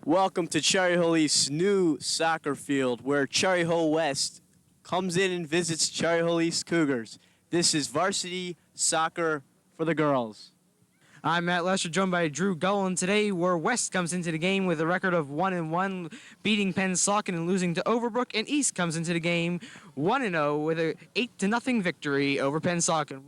Welcome to Cherry Hill East's new soccer field where Cherry Hill West comes in and visits Cherry Hill East Cougars. This is varsity soccer for the girls. I'm Matt Lester, joined by Drew Gullen today, where West comes into the game with a record of 1-1, beating Pennsauken and losing to Overbrook, and East comes into the game 1-0 with a 8-0 victory over Pennsauken.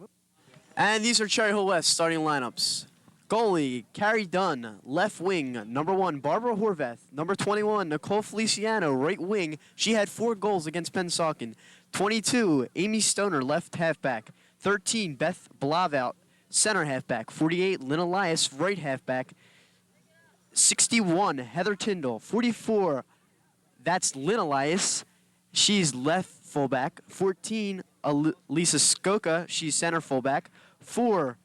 And these are Cherry Hill West starting lineups. Goalie, Carrie Dunn. Left wing, number 1, Barbara Horvath. Number 21, Nicole Feliciano, right wing. She had 4 goals against Pennsauken. 22, Amy Stoner, left halfback. 13, Beth Blavout, center halfback. 48, Lynn Elias, right halfback. 61, Heather Tyndall. 44, that's Lynn Elias. She's left fullback. 14, Lisa Skoka, she's center fullback. 4,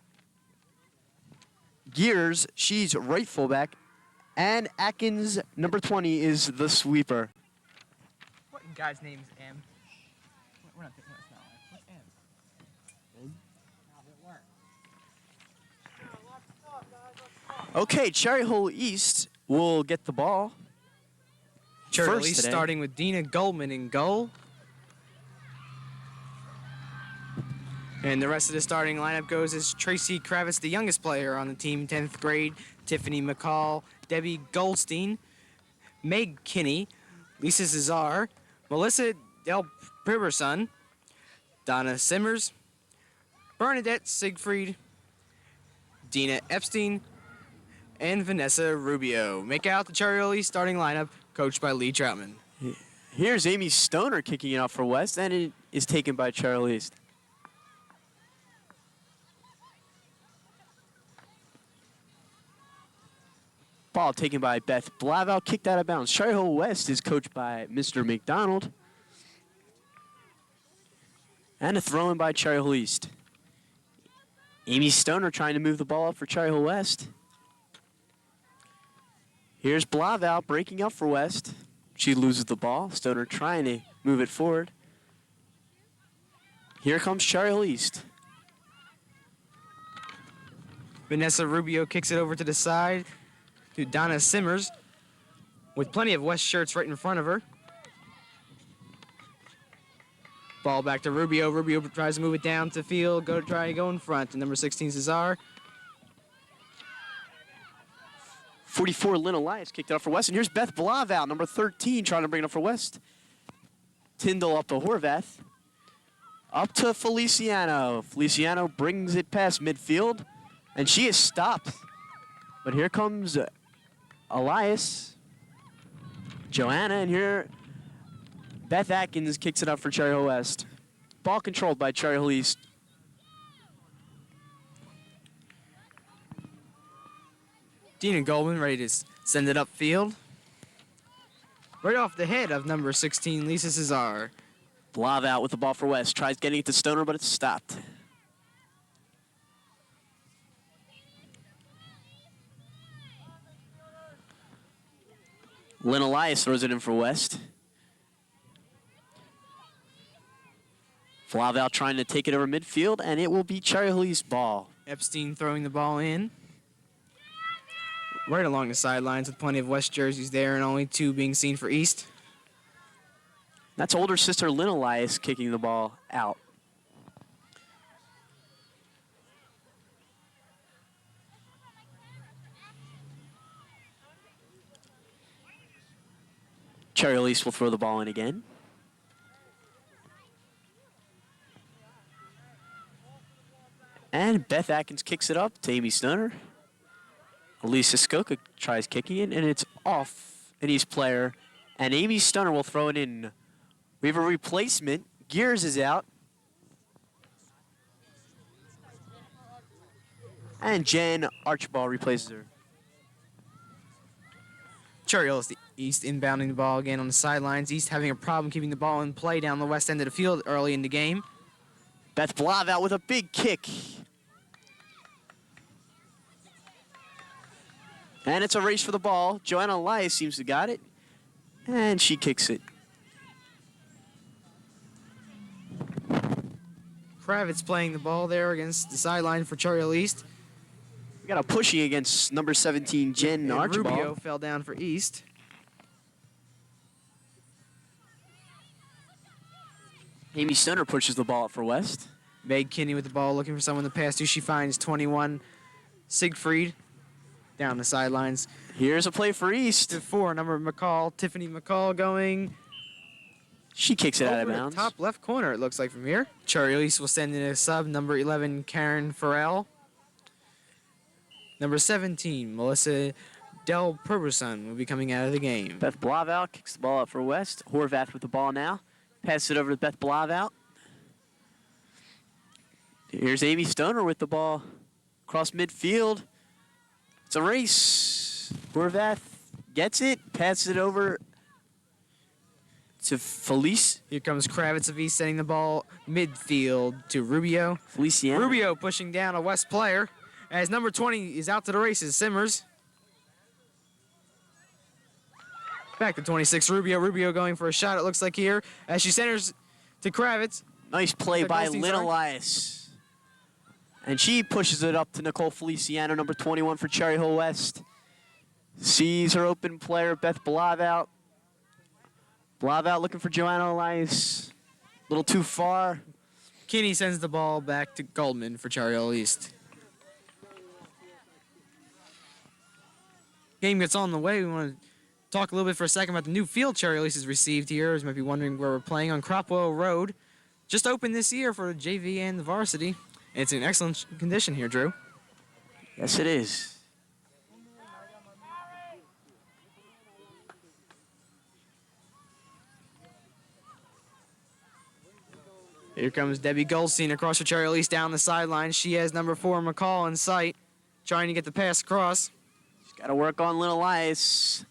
Gears, she's right fullback. And Atkins, number 20, is the sweeper. What guy's name is M? We're not thinking that's not right. What's M? Okay, Cherry Hill East will get the ball. Cherry Hill first East today. starting with Dina Goldman in goal. And the rest of the starting lineup goes as Tracy Kravitz, the youngest player on the team, 10th grade, Tiffany McCall, Debbie Goldstein, Meg Kinney, Lisa Cesar, Melissa Del Priverson, Donna Simmers, Bernadette Siegfried, Dina Epstein, and Vanessa Rubio. Make out the Cherry Hill East starting lineup, coached by Lee Troutman. Here's Amy Stoner kicking it out for West, and it is taken by Cherry Hill East. Ball taken by Beth Blavout, kicked out of bounds. Cherry Hill West is coached by Mr. McDonald. And a throw in by Cherry Hill East. Amy Stoner trying to move the ball up for Cherry Hill West. Here's Blavout breaking up for West. She loses the ball. Stoner trying to move it forward. Here comes Cherry Hill East. Vanessa Rubio kicks it over to the side to Donna Simmers with plenty of West shirts right in front of her. Ball back to Rubio. Rubio tries to move it down to field, try to go in front. And number 16, Cesar. 44, Lynn Elias kicked it up for West. And here's Beth Blavout, number 13, trying to bring it up for West. Tyndall up to Horvath. Up to Feliciano. Feliciano brings it past midfield, and she is stopped. But here comes Elias, Joanna, and here Beth Atkins kicks it up for Cherry Hill West. Ball controlled by Cherry Hill East. Dina Goldman ready to send it upfield. Right off the head of number 16, Lisa Cesar. Blavout with the ball for West. Tries getting it to Stoner, but it's stopped. Lynn Elias throws it in for West. Blavout trying to take it over midfield, and it will be Cherry Hill East ball. Epstein throwing the ball in. Right along the sidelines with plenty of West jerseys there and only 2 being seen for East. That's older sister Lynn Elias kicking the ball out. Cherry Hill East will throw the ball in again. And Beth Atkins kicks it up to Amy Stoner. Elisa Skoka tries kicking it, and it's off an East player. And Amy Stoner will throw it in. We have a replacement. Gears is out. And Jen Archibald replaces her. Cherry Hill East inbounding the ball again on the sidelines. East having a problem keeping the ball in play down the west end of the field early in the game. Beth Blavout with a big kick. And it's a race for the ball. Joanna Elias seems to got it. And she kicks it. Kravitz playing the ball there against the sideline for Cherry Hill East. We got a pushy against number 17, Jen And Archibald. Rubio fell down for East. Amy Stoner pushes the ball up for West. Meg Kinney with the ball, looking for someone to pass to. She finds 21, Siegfried, down the sidelines. Here's a play for East. To 4, number McCall, Tiffany McCall going She kicks it out of over the bounds. top left corner, it looks like from here. Cherry East will send in a sub, number 11, Karen Farrell. Number 17, Melissa Del Perberson will be coming out of the game. Beth Blaval kicks the ball up for West. Horvath with the ball now. Pass it over to Beth Blaval. Here's Amy Stoner with the ball. Across midfield. It's a race. Horvath gets it. Passes it over to Felice. Here comes Kravitz of East sending the ball midfield to Rubio. Feliciano. Rubio pushing down a West player as number 20 is out to the races. Simmers. Back to 26, Rubio. Rubio going for a shot, it looks like here, as she centers to Kravitz. Nice play by Goldstein's Lynn arc. Elias. And she pushes it up to Nicole Feliciano, number 21 for Cherry Hill West. Sees her open player, Beth Blaval. Blaval looking for Joanna Elias. A little too far. Kinney sends the ball back to Goldman for Cherry Hill East. Game gets on the way. We want to talk a little bit for a second about the new field Cherry Hill East has received here. As you might be wondering where we're playing, on Cropwell Road. Just opened this year for the JV and the varsity. And it's in excellent condition here, Drew. Yes, it is. Here comes Debbie Goldstein across for Cherry Hill East down the sideline. She has number 4, McCall, in sight, trying to get the pass across. She's got to work on Lynn Elias.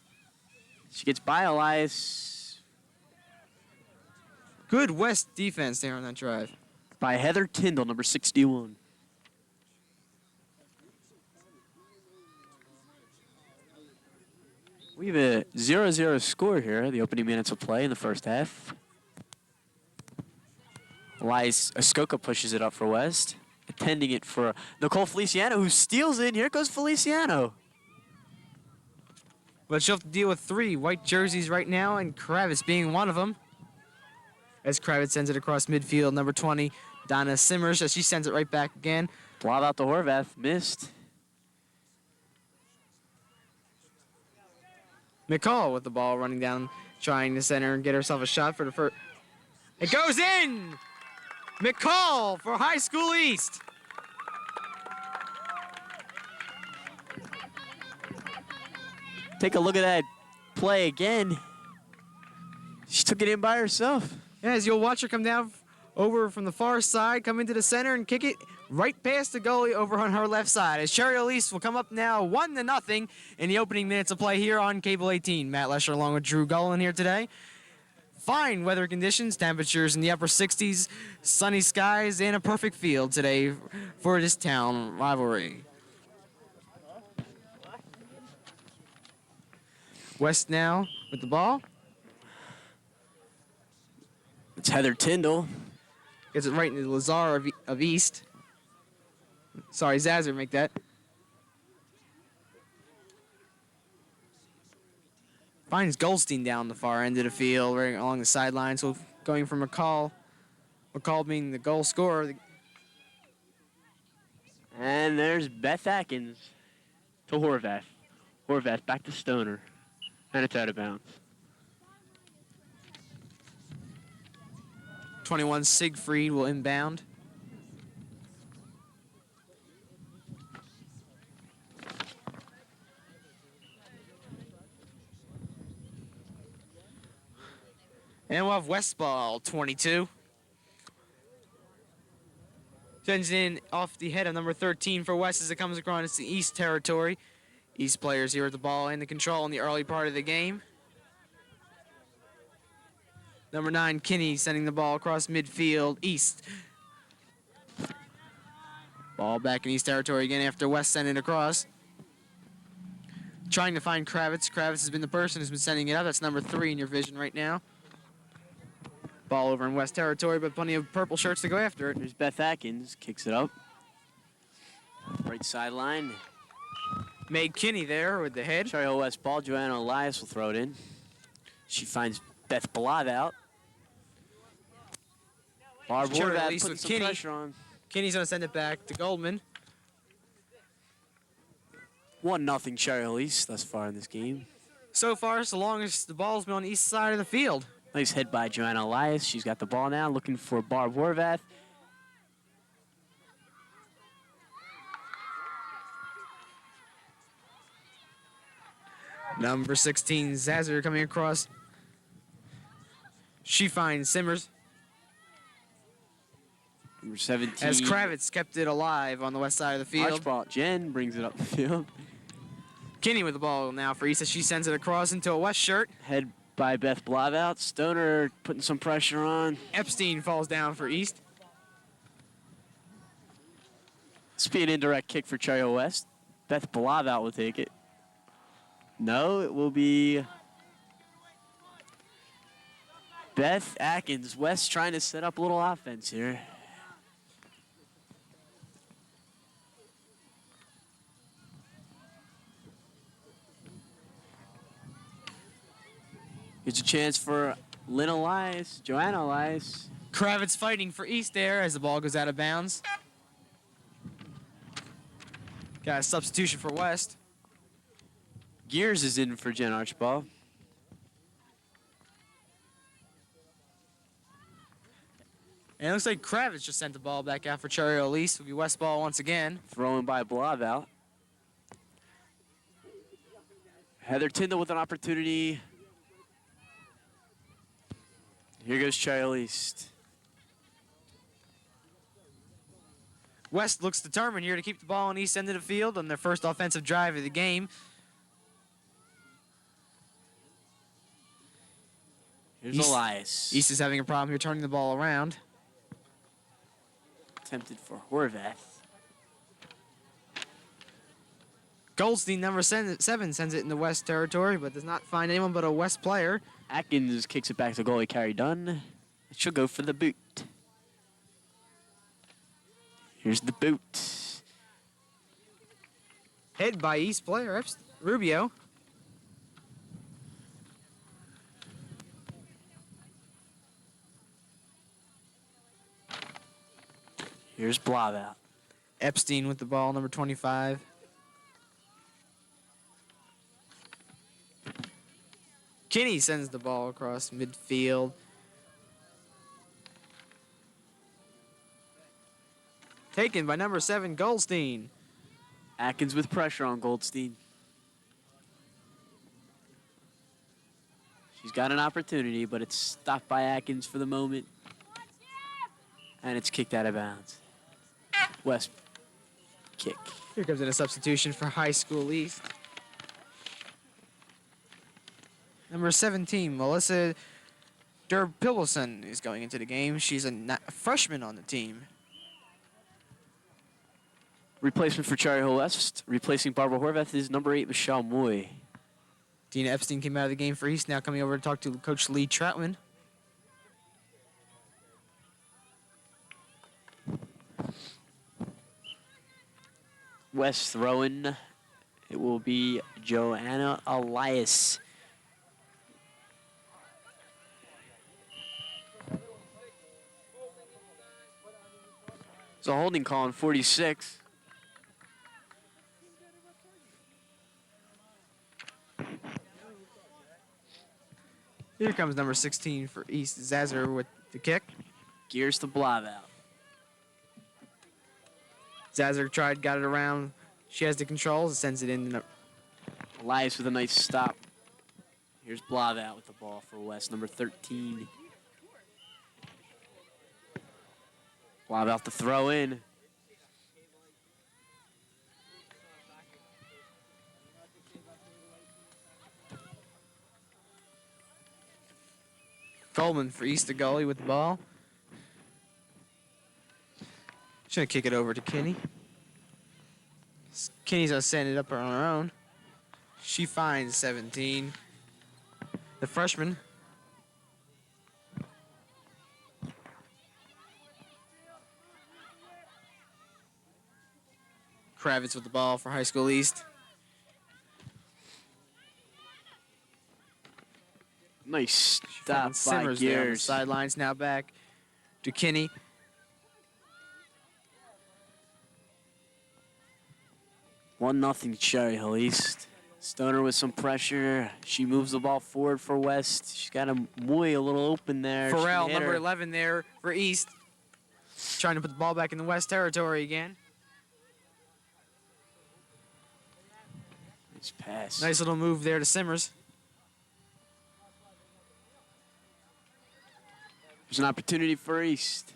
She gets by Elias. Good West defense there on that drive. By Heather Tyndall, number 61. We have a 0-0 score here, the opening minutes of play in the first half. Elias Escoca pushes it up for West. Attending it for Nicole Feliciano, who steals it. Here goes Feliciano. But she'll have to deal with 3 white jerseys right now, and Kravitz being one of them. As Kravitz sends it across midfield, number 20, Donna Simmers, as she sends it right back again. Blob out to Horvath, missed. McCall with the ball running down, trying to center and get herself a shot for the first. It goes in! McCall for High School East. Take a look at that play again. She took it in by herself. As you'll watch her come down over from the far side, come into the center and kick it right past the goalie over on her left side. As Cherry Hill East will come up now 1-0 in the opening minutes of play here on Cable 18. Matt Lesher along with Drew Gullen here today. Fine weather conditions, temperatures in the upper 60s, sunny skies, and a perfect field today for this town rivalry. West now with the ball. It's Heather Tyndall. Gets it right into Lazar of East. Sorry, Zazer make that. Finds Goldstein down the far end of the field, right along the sideline. So going for McCall. McCall being the goal scorer. And there's Beth Atkins to Horvath. Horvath back to Stoner. And it's out of bounds. 21 Siegfried will inbound. And we'll have West ball, 22. Sends in off the head of number 13 for West as it comes across the East territory. East players here at the ball and the control in the early part of the game. Number 9, Kinney sending the ball across midfield, East. Ball back in East territory again after West sending it across. Trying to find Kravitz. Kravitz has been the person who's been sending it up. That's number 3 in your vision right now. Ball over in West territory, but plenty of purple shirts to go after it. There's Beth Atkins, kicks it up. Right sideline. Meg Kinney there with the head. Cherry Hill West ball. Joanna Elias will throw it in. She finds Beth Balav out. Barb Cherry Horvath Elise putting with some Kinney. pressure on. Kinney's going to send it back to Goldman. 1-0 Cherry Hill East thus far in this game. So far, so long as the ball's been on the east side of the field. Nice hit by Joanna Elias. She's got the ball now, looking for Barb Horvath. Number 16, Zazer coming across. She finds Simmers Number 17. as Kravitz kept it alive on the west side of the field. Archibald Jen brings it up the field. Kinney with the ball now for East as she sends it across into a West shirt. Head by Beth Blavat. Stoner putting some pressure on. Epstein falls down for East. This will be an indirect kick for Cherry Hill West. Beth Blavat will take it. No, it will be Beth Atkins. West trying to set up a little offense here. Here's a chance for Lynn Elias, Joanna Elias. Kravitz fighting for East there as the ball goes out of bounds. Got a substitution for West. Gears is in for Jen Archibald. And it looks like Kravitz just sent the ball back out for Cherry Hill East. Will be West ball once again. Thrown by Blavat. Heather Tyndall with an opportunity. Here goes Cherry Hill East. West looks determined here to keep the ball on East end of the field on their first offensive drive of the game. Here's Elias. East is having a problem here turning the ball around. Attempted for Horvath. Goldstein, number 7, sends it into West territory, but does not find anyone but a West player. Atkins kicks it back to goalie Carrie Dunn. She'll go for the boot. Here's the boot. Head by East player, Rubio. Here's Blavat. Epstein with the ball, number 25. Kinney sends the ball across midfield. Taken by number 7, Goldstein. Atkins with pressure on Goldstein. She's got an opportunity, but it's stopped by Atkins for the moment. And it's kicked out of bounds. West kick. Here comes in a substitution for High School East. Number 17, Melissa Derpilson is going into the game. She's a freshman on the team. Replacement for Cherry Hill West. Replacing Barbara Horvath is number 8, Michelle Moy. Dina Epstein came out of the game for East, now coming over to talk to Coach Lee Troutman. West throwing. It will be Joanna Elias. It's a holding call on 46. Here comes number 16 for East, Zazer with the kick. Gears to Blavat. Zazer got it around. She has the controls, sends it in. Elias with a nice stop. Here's Blavat with the ball for West, number 13. Blavat to throw in. Coleman for East, the goalie with the ball. She's going to kick it over to Kinney. Kinney's going to send it up on her own. She finds 17. The freshman. Kravitz with the ball for High School East. Nice Fucking stop by Simmers there on the Gears. sidelines. Now back to Kinney. 1-0 Cherry Hill East. Stoner with some pressure. She moves the ball forward for West. She's got a Moy a little open there. She Farrell, hit number her. 11 there for East. Trying to put the ball back in the West territory again. Nice pass. Nice little move there to Simmers. There's an opportunity for East.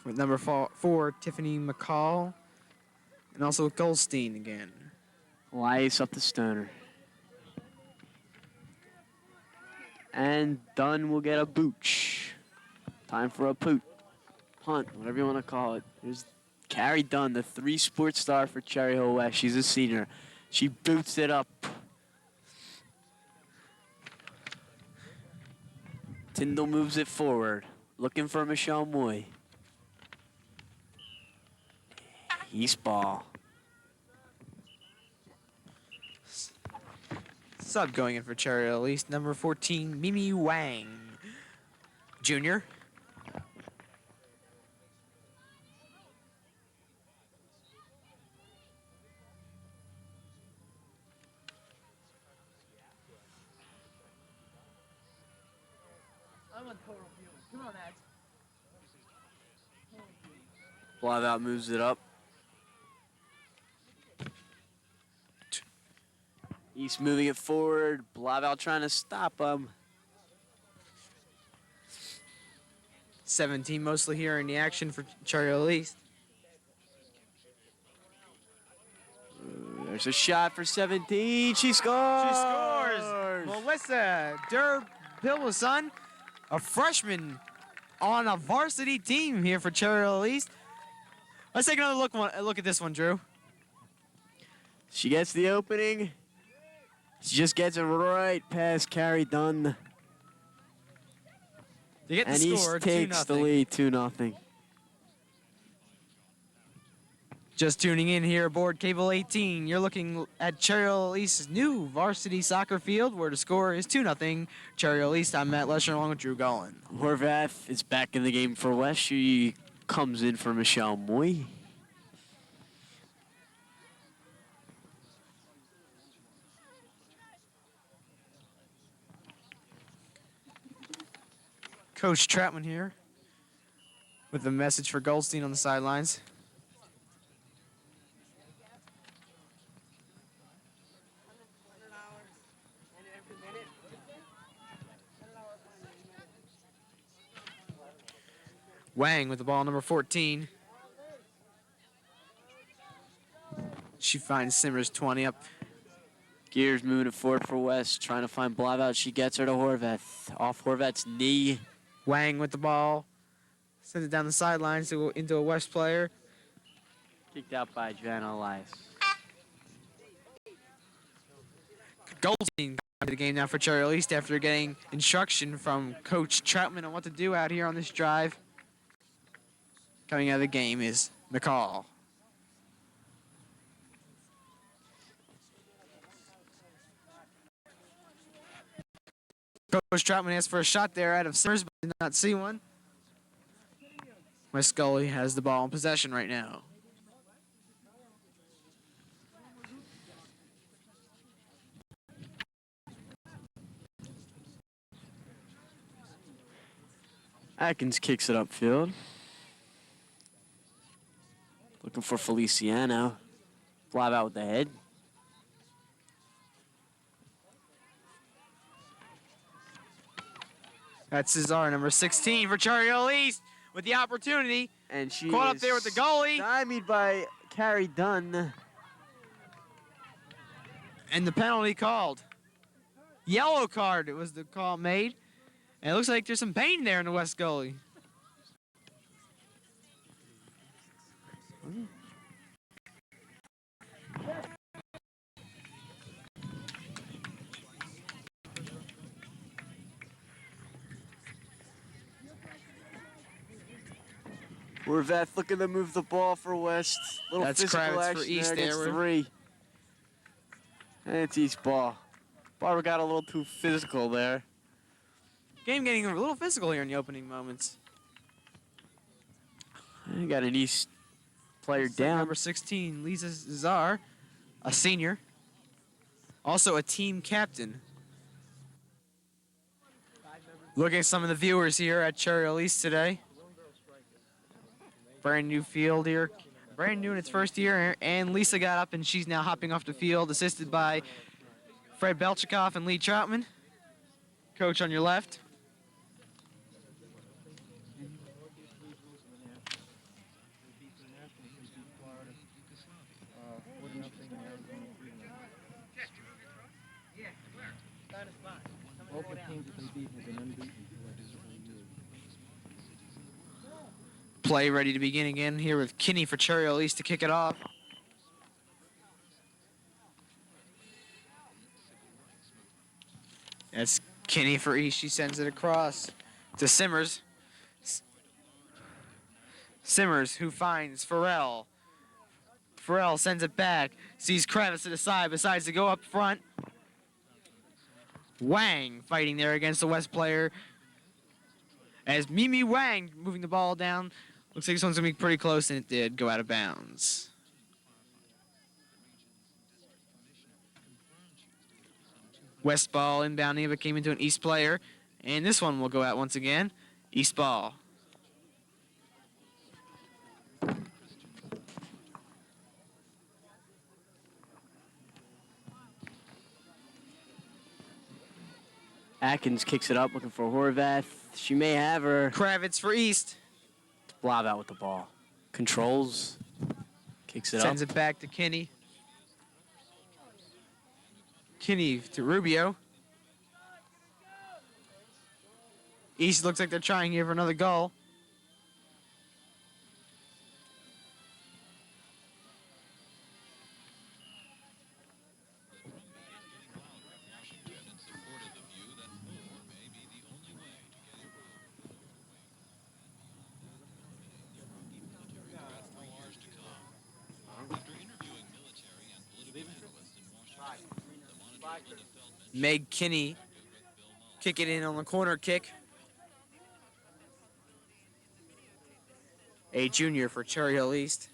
With number 4, Tiffany McCall. And also with Goldstein again. Elias up to Stoner. And Dunn will get a booch. Time for a punt, whatever you want to call it. There's Carrie Dunn, the 3 sports star for Cherry Hill West. She's a senior. She boots it up. Tyndall moves it forward, looking for Michelle Moy. East ball. Sub going in for Cherry Hill East, number 14, Mimi Wang. Junior. Blavat moves it up. East moving it forward. Blavat trying to stop him. 17 mostly here in the action for Cherry Hill East. There's a shot for 17. She scores! She scores! Melissa Durbilson, a freshman on a varsity team here for Cherry Hill East. Let's take another look at this one, Drew. She gets the opening. She just gets it right past Carrie Dunn. They get the And score, East takes the 2-0. lead, 2-0. Just tuning in here aboard Cable 18, you're looking at Cherry Hill East's new varsity soccer field where the score is 2-0 Cherry Hill East. I'm Matt Lesher along with Drew Golan. Horvath is back in the game for West. She comes in for Michelle Moy. Coach Troutman here with a message for Goldstein on the sidelines. Wang with the ball, number 14. She finds Simmers 20 up. Gears moving it forward for West, trying to find Blavat. She gets her to Horvath. Off Horvath's knee. Wang with the ball. Sends it down the sidelines into a West player. Kicked out by Joanna Elias. Goldstein comes to the game now for Cherry Hill East after getting instruction from Coach Troutman on what to do out here on this drive. Coming out of the game is McCall. Coach Troutman asked for a shot there out of Simmers, but did not see one. West Scully has the ball in possession right now. Atkins kicks it upfield. Looking for Feliciano. Fly out with the head. That's Cesar, number 16 for Cherry Hill East with the opportunity. And she Caught up is there with the goalie. stymied by Carrie Dunn. And the penalty called. Yellow card, it was the call made. And it looks like there's some pain there in the West goalie. Horvath looking to move the ball for West. Little That's physical Kravitz action for East there. Gets there. 3. And it's East ball. Barber got a little too physical there. Game getting a little physical here in the opening moments. I got an East player Set down. number 16, Lisa Czar, a senior. Also a team captain. Looking at some of the viewers here at Cherry Hill East today. Brand new field here. Brand new in its first year. And Lisa got up and she's now hopping off the field, assisted by Fred Belchikoff and Lee Troutman. Coach on your left. Play ready to begin again here with Kinney for Cherry Hill East to kick it off. That's Kinney for East. She sends it across to Simmers. Simmers, who finds Farrell. Farrell sends it back. Sees Kravitz to the side, decides to go up front. Wang fighting there against the West player. As Mimi Wang moving the ball down. Looks like this one's going to be pretty close, and it did go out of bounds. West ball inbounding, but came into an East player. And this one will go out once again. East ball. Atkins kicks it up, looking for Horvath. She may have her. Kravitz for East. Blob out with the ball. Controls. Kicks it Sends up. it back to Kinney. Kinney to Rubio. East looks like they're trying here for another goal. Meg Kinney kick it in on the corner kick. A junior for Cherry Hill East.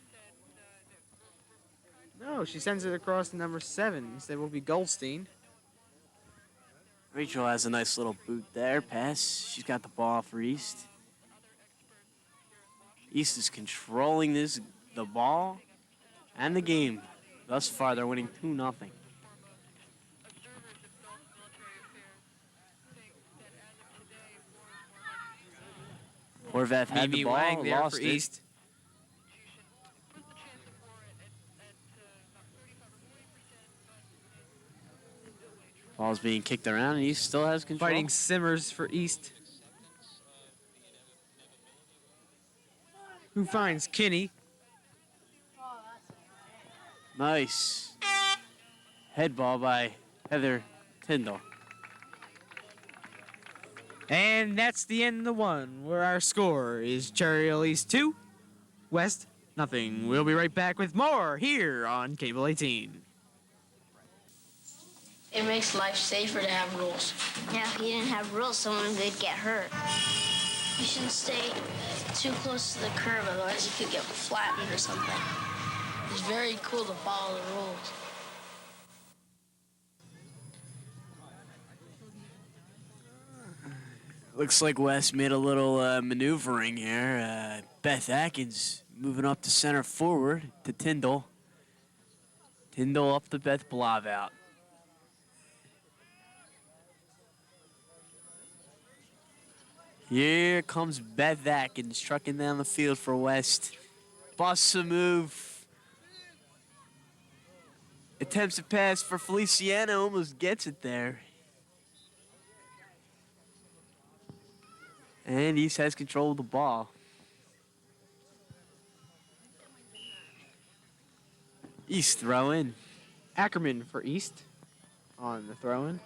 No, she sends it across to number 7. Instead will be Goldstein. Rachel has a nice little boot there. Pass. She's got the ball for East. East is controlling the ball and the game. Thus far, they're winning 2-0. Horvath had Mimi the ball, Wang there lost for it. East. Ball's being kicked around, and he still has control. Fighting Simmers for East. Who finds Kinney? Nice. Head ball by Heather Tyndall. And that's the end of the one, where our score is Cherry Hill East 2, West nothing. We'll be right back with more here on Cable 18. It makes life safer to have rules. Yeah, if you didn't have rules, someone would get hurt. You shouldn't stay too close to the curb, otherwise you could get flattened or something. It's very cool to follow the rules. Looks like West made a little maneuvering here. Beth Atkins moving up to center forward to Tyndall. Tyndall up to Beth Blob out. Here comes Beth Atkins trucking down the field for West. Busts a move. Attempts a pass for Feliciano, almost gets it there. And East has control of the ball. East throw in. Ackerman for East on the throw-in.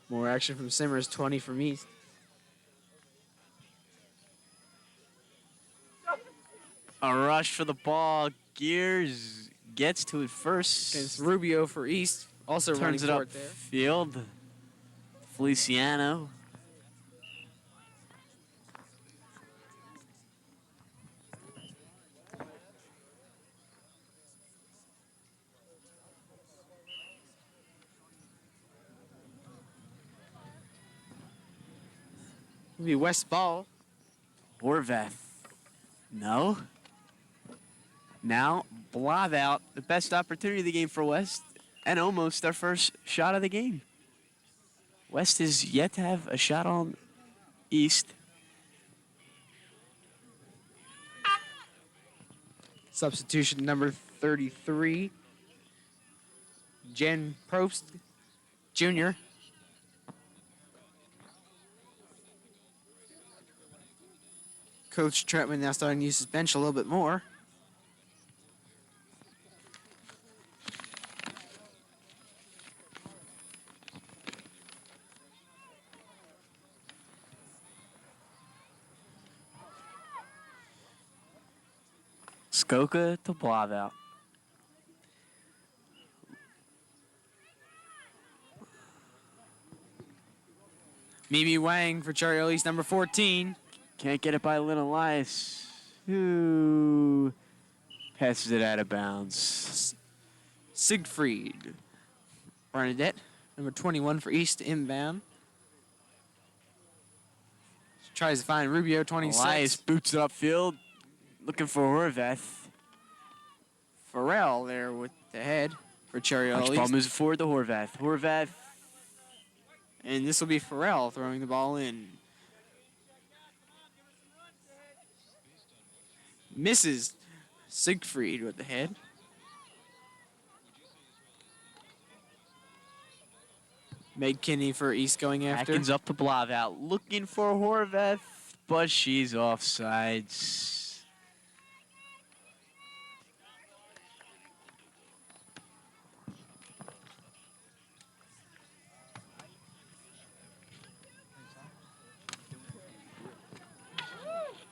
More action from Simmers, 20 from East. A rush for the ball. Gears gets to it first. Against Rubio for East. Also running Turns it for up it there. field. Feliciano. It'll be West ball. Horvath. No. Now, Blav the best opportunity of the game for West, and almost their first shot of the game. West is yet to have a shot on East. Substitution number 33. Jen Probst Jr. Coach Trentman now starting to use his bench a little bit more. Skoka to Blav Mimi Wang for Cherry Hill East, number 14. Can't get it by Lynn Elias, who passes it out of bounds. Siegfried Bernadette, number 21 for East, inbound. Tries to find Rubio, 26. Elias boots it upfield, looking for Horvath. Farrell there with the head for Cherry Hill Watch East. ball moves forward to Horvath. Horvath. And this will be Farrell throwing the ball in. Misses Siegfried with the head. Meg Kinney for East going after. Atkins up to Blav looking for Horvath, but she's offsides.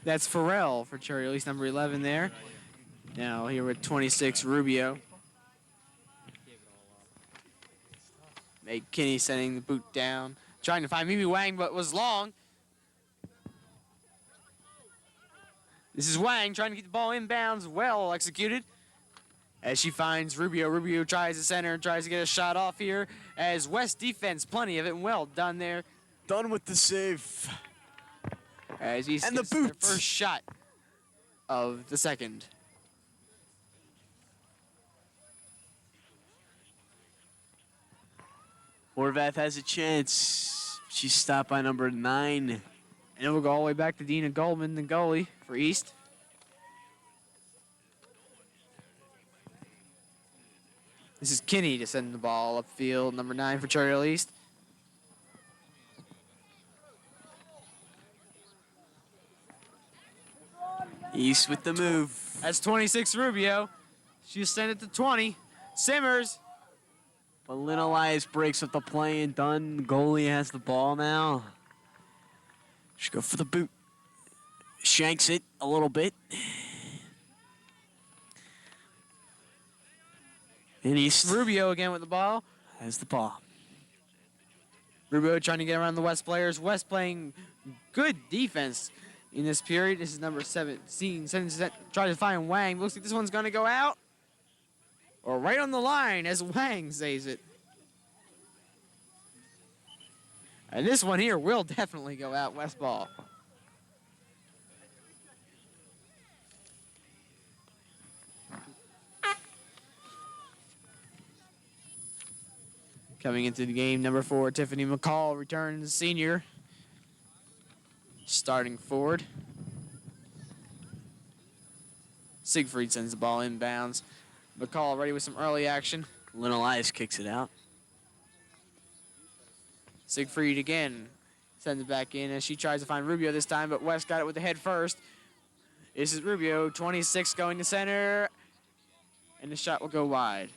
That's Farrell for Cherry Hill East, number 11 there. Now here with 26, Rubio. Meg Kinney sending the boot down. Trying to find Mimi Wang, but was long. This is Wang trying to get the ball inbounds. Well executed. As she finds Rubio. Rubio tries to center and tries to get a shot off here. As West defense, plenty of it, and well done there. Done with the save. As East And the gets their boot. first shot of the second. Horvath has a chance. She's stopped by number 9. And it will go all the way back to Dina Goldman, the goalie for East. This is Kinney to send the ball upfield, number 9 for Cherry Hill East. East with the move. That's 26 Rubio. She'll send it to 20. Simmers. But Lynn Elias breaks up the play and done. Goalie has the ball now. Should go for the boot. Shanks it a little bit. And East Rubio again with the ball. has the ball. Rubio trying to get around the West players. West playing good defense in this period. This is number 17. Try to find Wang. Looks like this one's going to go out. Or right on the line as Wang saves it. And this one here will definitely go out West ball. Coming into the game, number 4, Tiffany McCall returns, senior. Starting forward. Siegfried sends the ball inbounds. McCall ready with some early action. Lynn Elias kicks it out. Siegfried again sends it back in as she tries to find Rubio this time, but West got it with the head first. This is Rubio, 26 going to center, and the shot will go wide.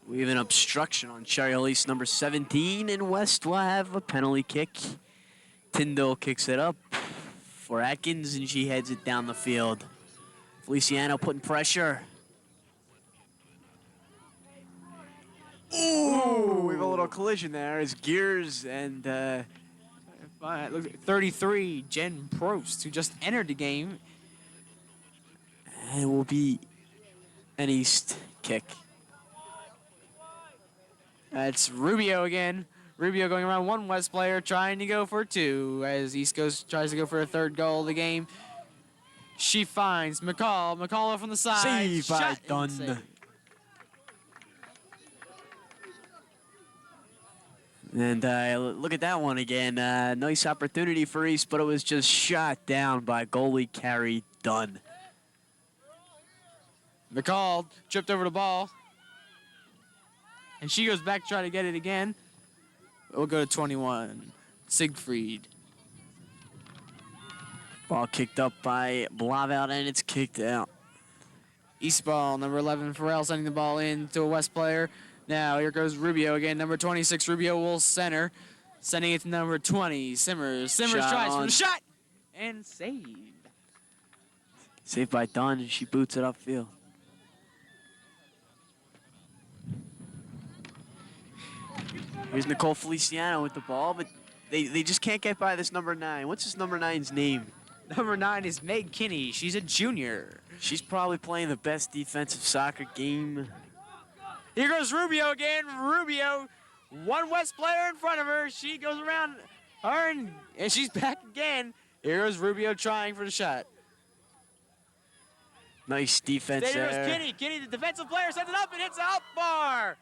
We have an obstruction on Cherry Hill East number 17, and West will have a penalty kick. Tyndall kicks it up. for Atkins, and she heads it down the field. Feliciano putting pressure. Ooh, we have a little collision there as Gears and 33, Jen Prost, who just entered the game. and it will be an East kick. That's Rubio again. Rubio going around one West player, trying to go for two as East tries to go for a third goal of the game. She finds McCall. McCall from the side. Save by Shot and Dunn. save. And look at that one again. Nice opportunity for East, but it was just shot down by goalie Carrie Dunn. McCall tripped over the ball. And she goes back to try to get it again. We'll go to 21. Siegfried. Ball kicked up by Blavat, and it's kicked out. East ball, number 11, Farrell sending the ball in to a West player. Now here goes Rubio again, number 26, Rubio will center. Sending it to number 20, Simmers. Simmers Shot tries for on. the shot and saved. Saved by Dunn, and she boots it upfield. Here's Nicole Feliciano with the ball, but they just can't get by this number 9. What's this number 9's name? Number 9 is Meg Kinney. She's a junior. She's probably playing the best defensive soccer game. Here goes Rubio again. Rubio, one West player in front of her. She goes around her, and she's back again. Here goes Rubio trying for the shot. Nice defense There goes there. Kinney. Kinney, the defensive player, sends it up and hits the up bar.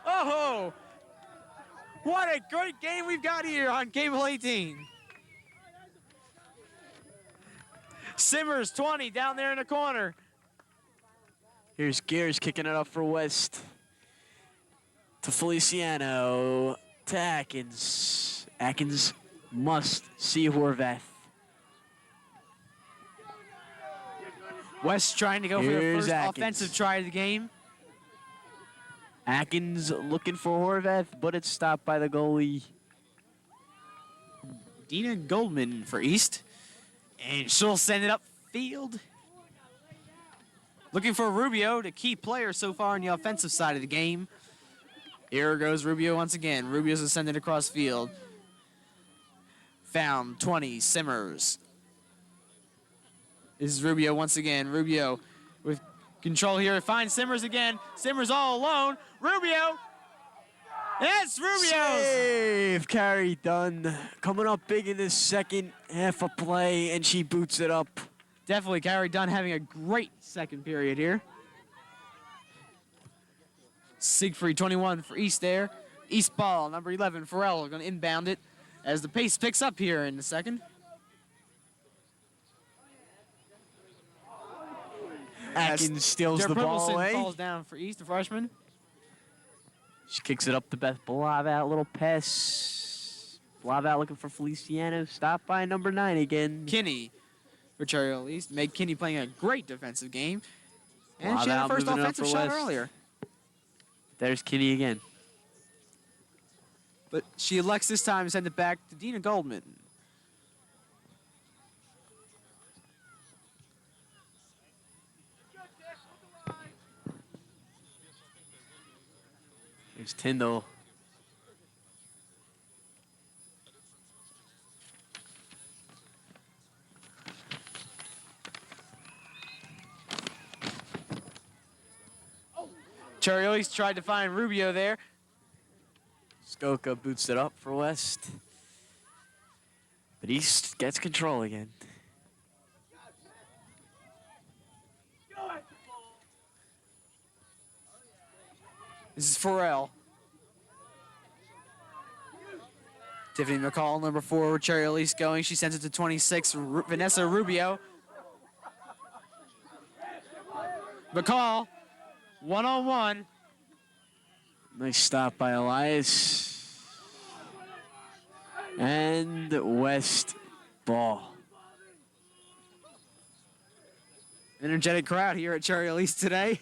Oh, what a great game we've got here on Cable 18. Simmers, 20, down there in the corner. Here's Gears kicking it up for West. To Feliciano. To Atkins. Atkins must see Horvath. West trying to go for the Here's first Atkins. offensive try of the game. Atkins looking for Horvath, but it's stopped by the goalie. Dina Goldman for East. And she'll send it upfield. Looking for Rubio, the key player so far on the offensive side of the game. Here goes Rubio once again. Rubio's to send it across field. Found 20, Simmers. This is Rubio once again. Rubio with control here. Finds Simmers again. Simmers all alone. Rubio. Yes, Rubio's. Save! Carrie Dunn coming up big in this second half of play, and she boots it up. Definitely Carrie Dunn having a great second period here. Siegfried, 21 for East there. East ball, number 11, Farrell going to inbound it as the pace picks up here in the second. Atkins steals the ball away. Falls down for East, the freshman. She kicks it up to Beth Blavat, little pass. Blavat looking for Feliciano, stopped by number 9 again. Kinney for Cherry Hill East. Meg Kinney playing a great defensive game. And she had Blavat her first moving it up offensive for shot West. earlier. There's Kinney again. But she elects this time to send it back to Dina Goldman. There's Tyndall. Cherry Hill East tried to find Rubio there. Skoka boots it up for West. But East gets control again. This is Farrell. Tiffany McCall, number 4, Cherry Hill East going. She sends it to 26, Vanessa Rubio. McCall, one-on-one. Nice stop by Elias. And West ball. Energetic crowd here at Cherry Hill East today.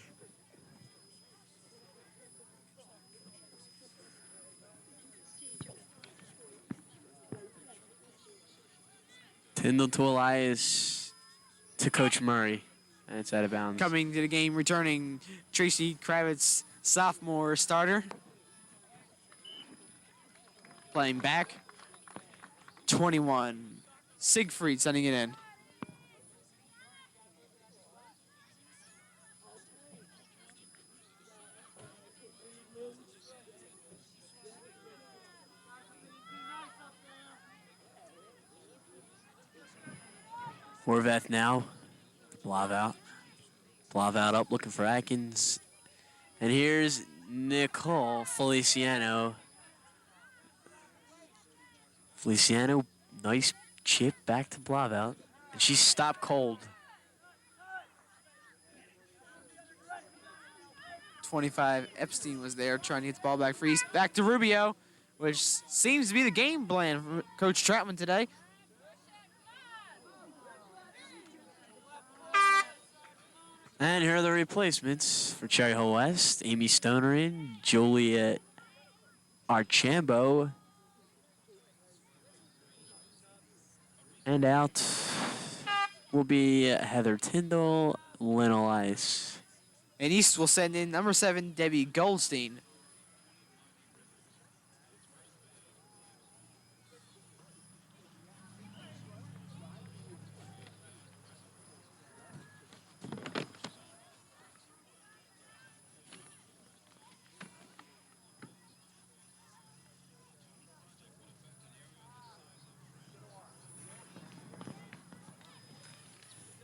Tyndall to Elias to Coach Murray. And it's out of bounds. Coming to the game, returning Tracy Kravitz, sophomore starter. Playing back. 21. Siegfried sending it in. Horvath now. Blavat. Blavat up looking for Atkins. And here's Nicole Feliciano. Feliciano, nice chip back to Blavat. And she's stopped cold. 25. Epstein was there trying to get the ball back for East. Back to Rubio, which seems to be the game plan for Coach Troutman today. And here are the replacements for Cherry Hill West. Amy Stoner in, Juliet Archambault. And out will be Heather Tyndall, Lynn Elias. And East will send in number 7, Debbie Goldstein.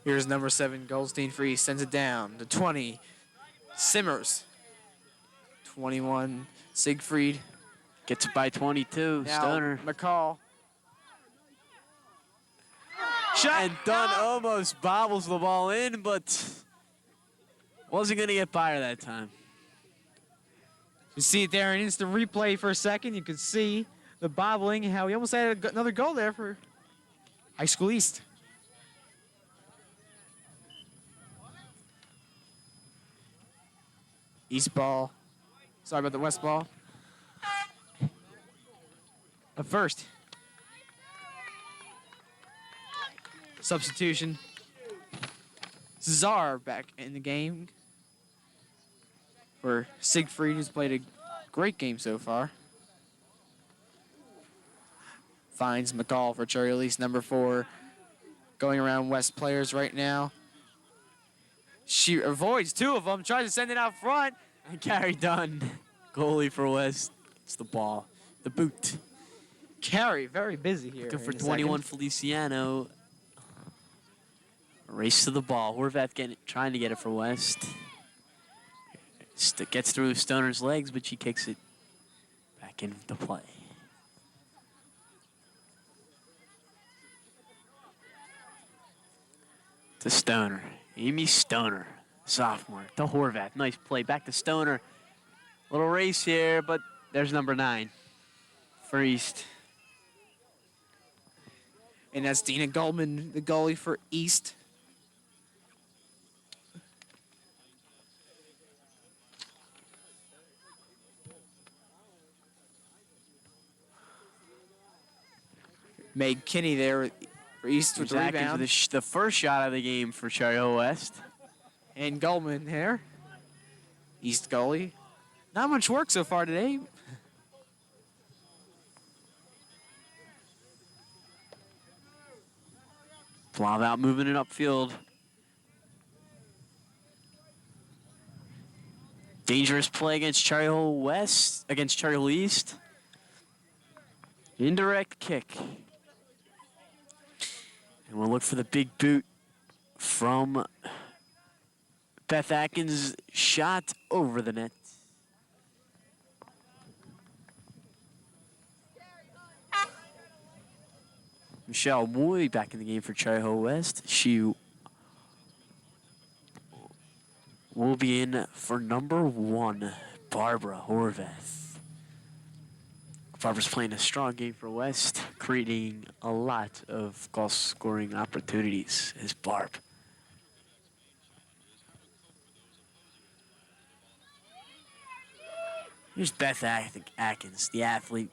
Here's number 7, Goldstein for East. Sends it down to 20. Simmers. 21, Siegfried. Gets it by 22, Now Stoner. McCall. Shot. And Dunn almost bobbles the ball in, but wasn't going to get by her that time. You see it there in instant replay for a second. You can see the bobbling, how he almost had another goal there for High School East. East ball. Sorry about the West ball. But first, substitution. Czar back in the game for Siegfried, who's played a great game so far. Finds McCall for Cherry Hill East, number 4. Going around West players right now. She avoids 2 of them, tries to send it out front. And Carrie Dunn, goalie for West. It's the ball. The boot. Carey, very busy here. Looking for in a 21, second. Feliciano. Race to the ball. Horvath trying to get it for West. Gets through Stoner's legs, but she kicks it back into play. To Stoner. Amy Stoner, sophomore. To Horvath. Nice play. Back to Stoner. Little race here, but there's number 9 for East. And that's Dina Goldman, the goalie for East. Meg Kinney there for East with the Atkins rebound. with the first shot of the game for Cherry Hill West. And Goldman here. East goalie. Not much work so far today. Blob out moving it upfield. Dangerous play against Cherry Hill West, against Cherry Hill East. Indirect kick. And we'll look for the big boot from Beth Atkins. Shot over the net. Michelle Moy back in the game for Cherry Hill West. She will be in for number 1, Barbara Horvath. Barbara's playing a strong game for West, creating a lot of goal-scoring opportunities as Barb. Here's Beth Atkins, the athlete.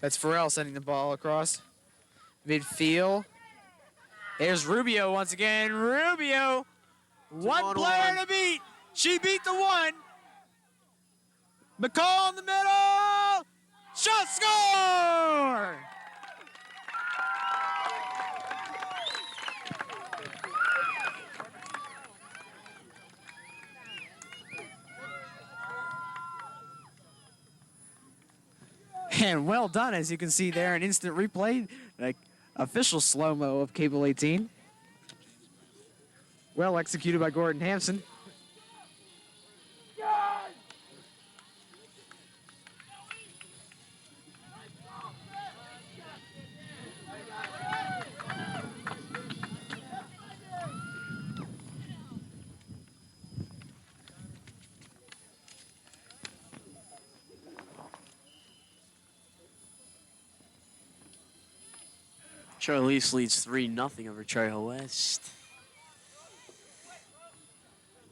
That's Farrell sending the ball across midfield. There's Rubio once again. Rubio, one player to beat. She beat the one. McCall in the middle. Shot, score! And well done, as you can see there, an instant replay, like official slow-mo of Cable 18. Well executed by Gordon Hampson. Charlize leads 3-0 over Cherry Hill West.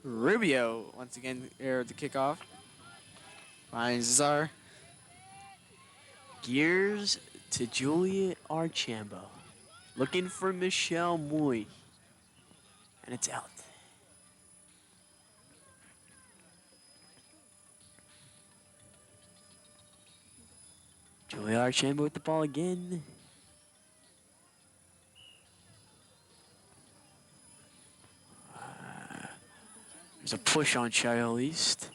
Rubio, once again, there at the kickoff. Finds Czar. Gears to Julia Archambault. Looking for Michelle Moy. And it's out. Julia Archambault with the ball again. There's a push on Cherry Hill East.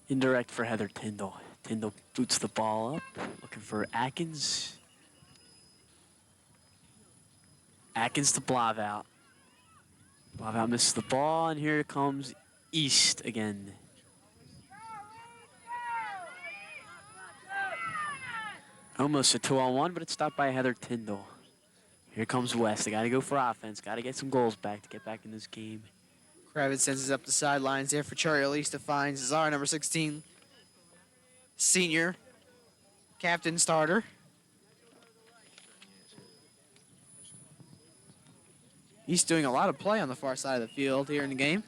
Indirect for Heather Tyndall. Tyndall boots the ball up, looking for Atkins. Atkins to Blavat. Blavat misses the ball, and here comes East again. Almost a 2-on-1, but it's stopped by Heather Tyndall. Here comes West. They got to go for offense. Got to get some goals back to get back in this game. Kravitz sends it up the sidelines there for Cherry Hill East to find Czar, number 16. Senior. Captain starter. He's doing a lot of play on the far side of the field here in the game.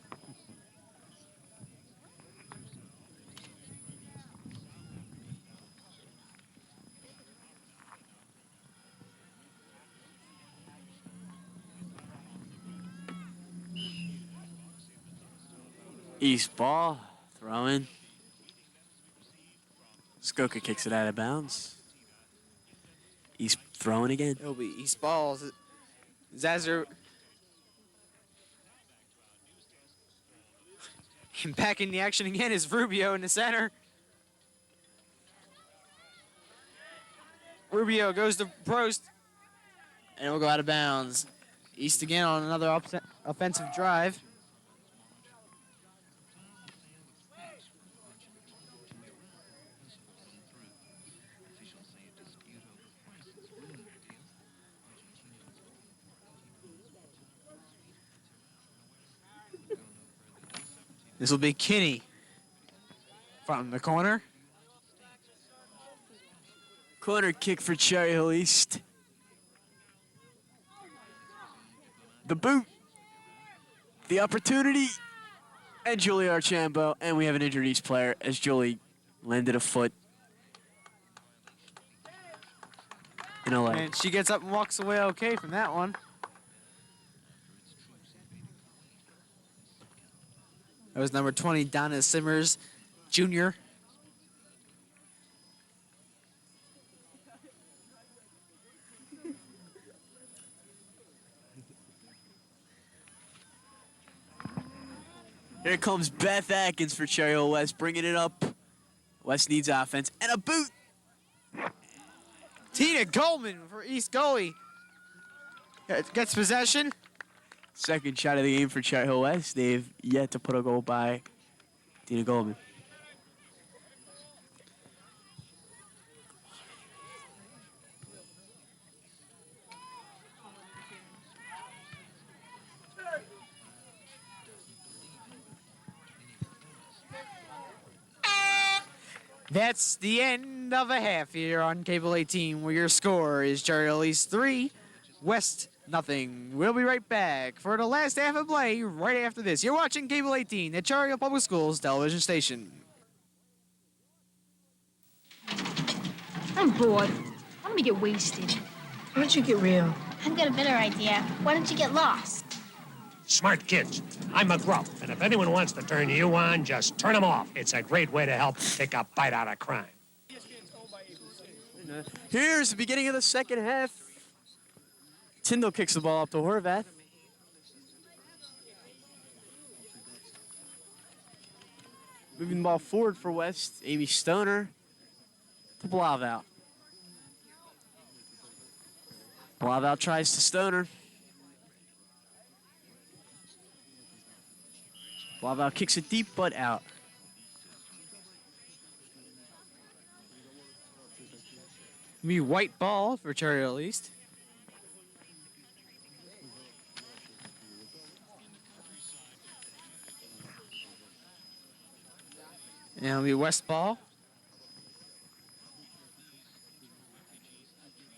East ball, throwing. Skoka kicks it out of bounds. East throwing again. It'll be East balls. Zazer. And back in the action again is Rubio in the center. Rubio goes to Prost. And it'll go out of bounds. East again on another offensive drive. This will be Kinney from the corner. Corner kick for Cherry Hill East. The boot. The opportunity. And Julie Archambault. And we have an injured East player as Julie landed a foot. In a leg. And she gets up and walks away okay from that one. That was number 20, Donna Simmers, Jr. Here comes Beth Atkins for Cherry Hill West, bringing it up. West needs offense. And a boot. Tina Goldman for East Goalie. Gets possession. Second shot of the game for Cherry Hill West. They've yet to put a goal by Tina Goldman. That's the end of a half here on Cable 18, where your score is Cherry Hill East 3, West nothing. We'll be right back for the last half of play right after this. You're watching Cable 18, the Cherry Hill Public Schools television station. I'm bored. Let me get wasted. Why don't you get real? I've got a better idea. Why don't you get lost? Smart kids. I'm a gruff, and if anyone wants to turn you on, just turn them off. It's a great way to help take a bite out of crime. Here's the beginning of the second half. Tyndall kicks the ball up to Horvath. Moving the ball forward for West. Amy Stoner to Blauvelt. Blauvelt tries to Stoner. Blauvelt kicks it deep, but out. Be white ball for Cherry Hill East. And it'll be West ball.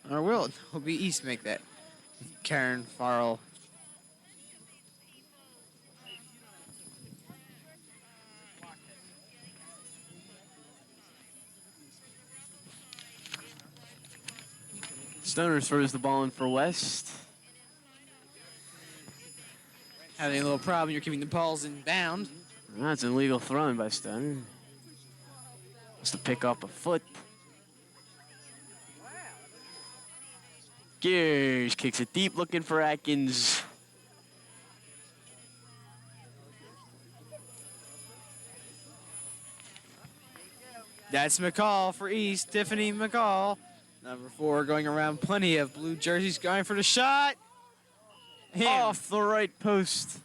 Or will it? It'll be East make that. Karen Farrell. Stoner throws the ball in for West. Having a little problem, you're keeping the balls in bound. That's an illegal throwing by Stoner. Wants to pick up a foot. Gears kicks it deep, looking for Atkins. That's McCall for East. Tiffany McCall. Number 4 going around. Plenty of blue jerseys going for the shot. And Off the right post.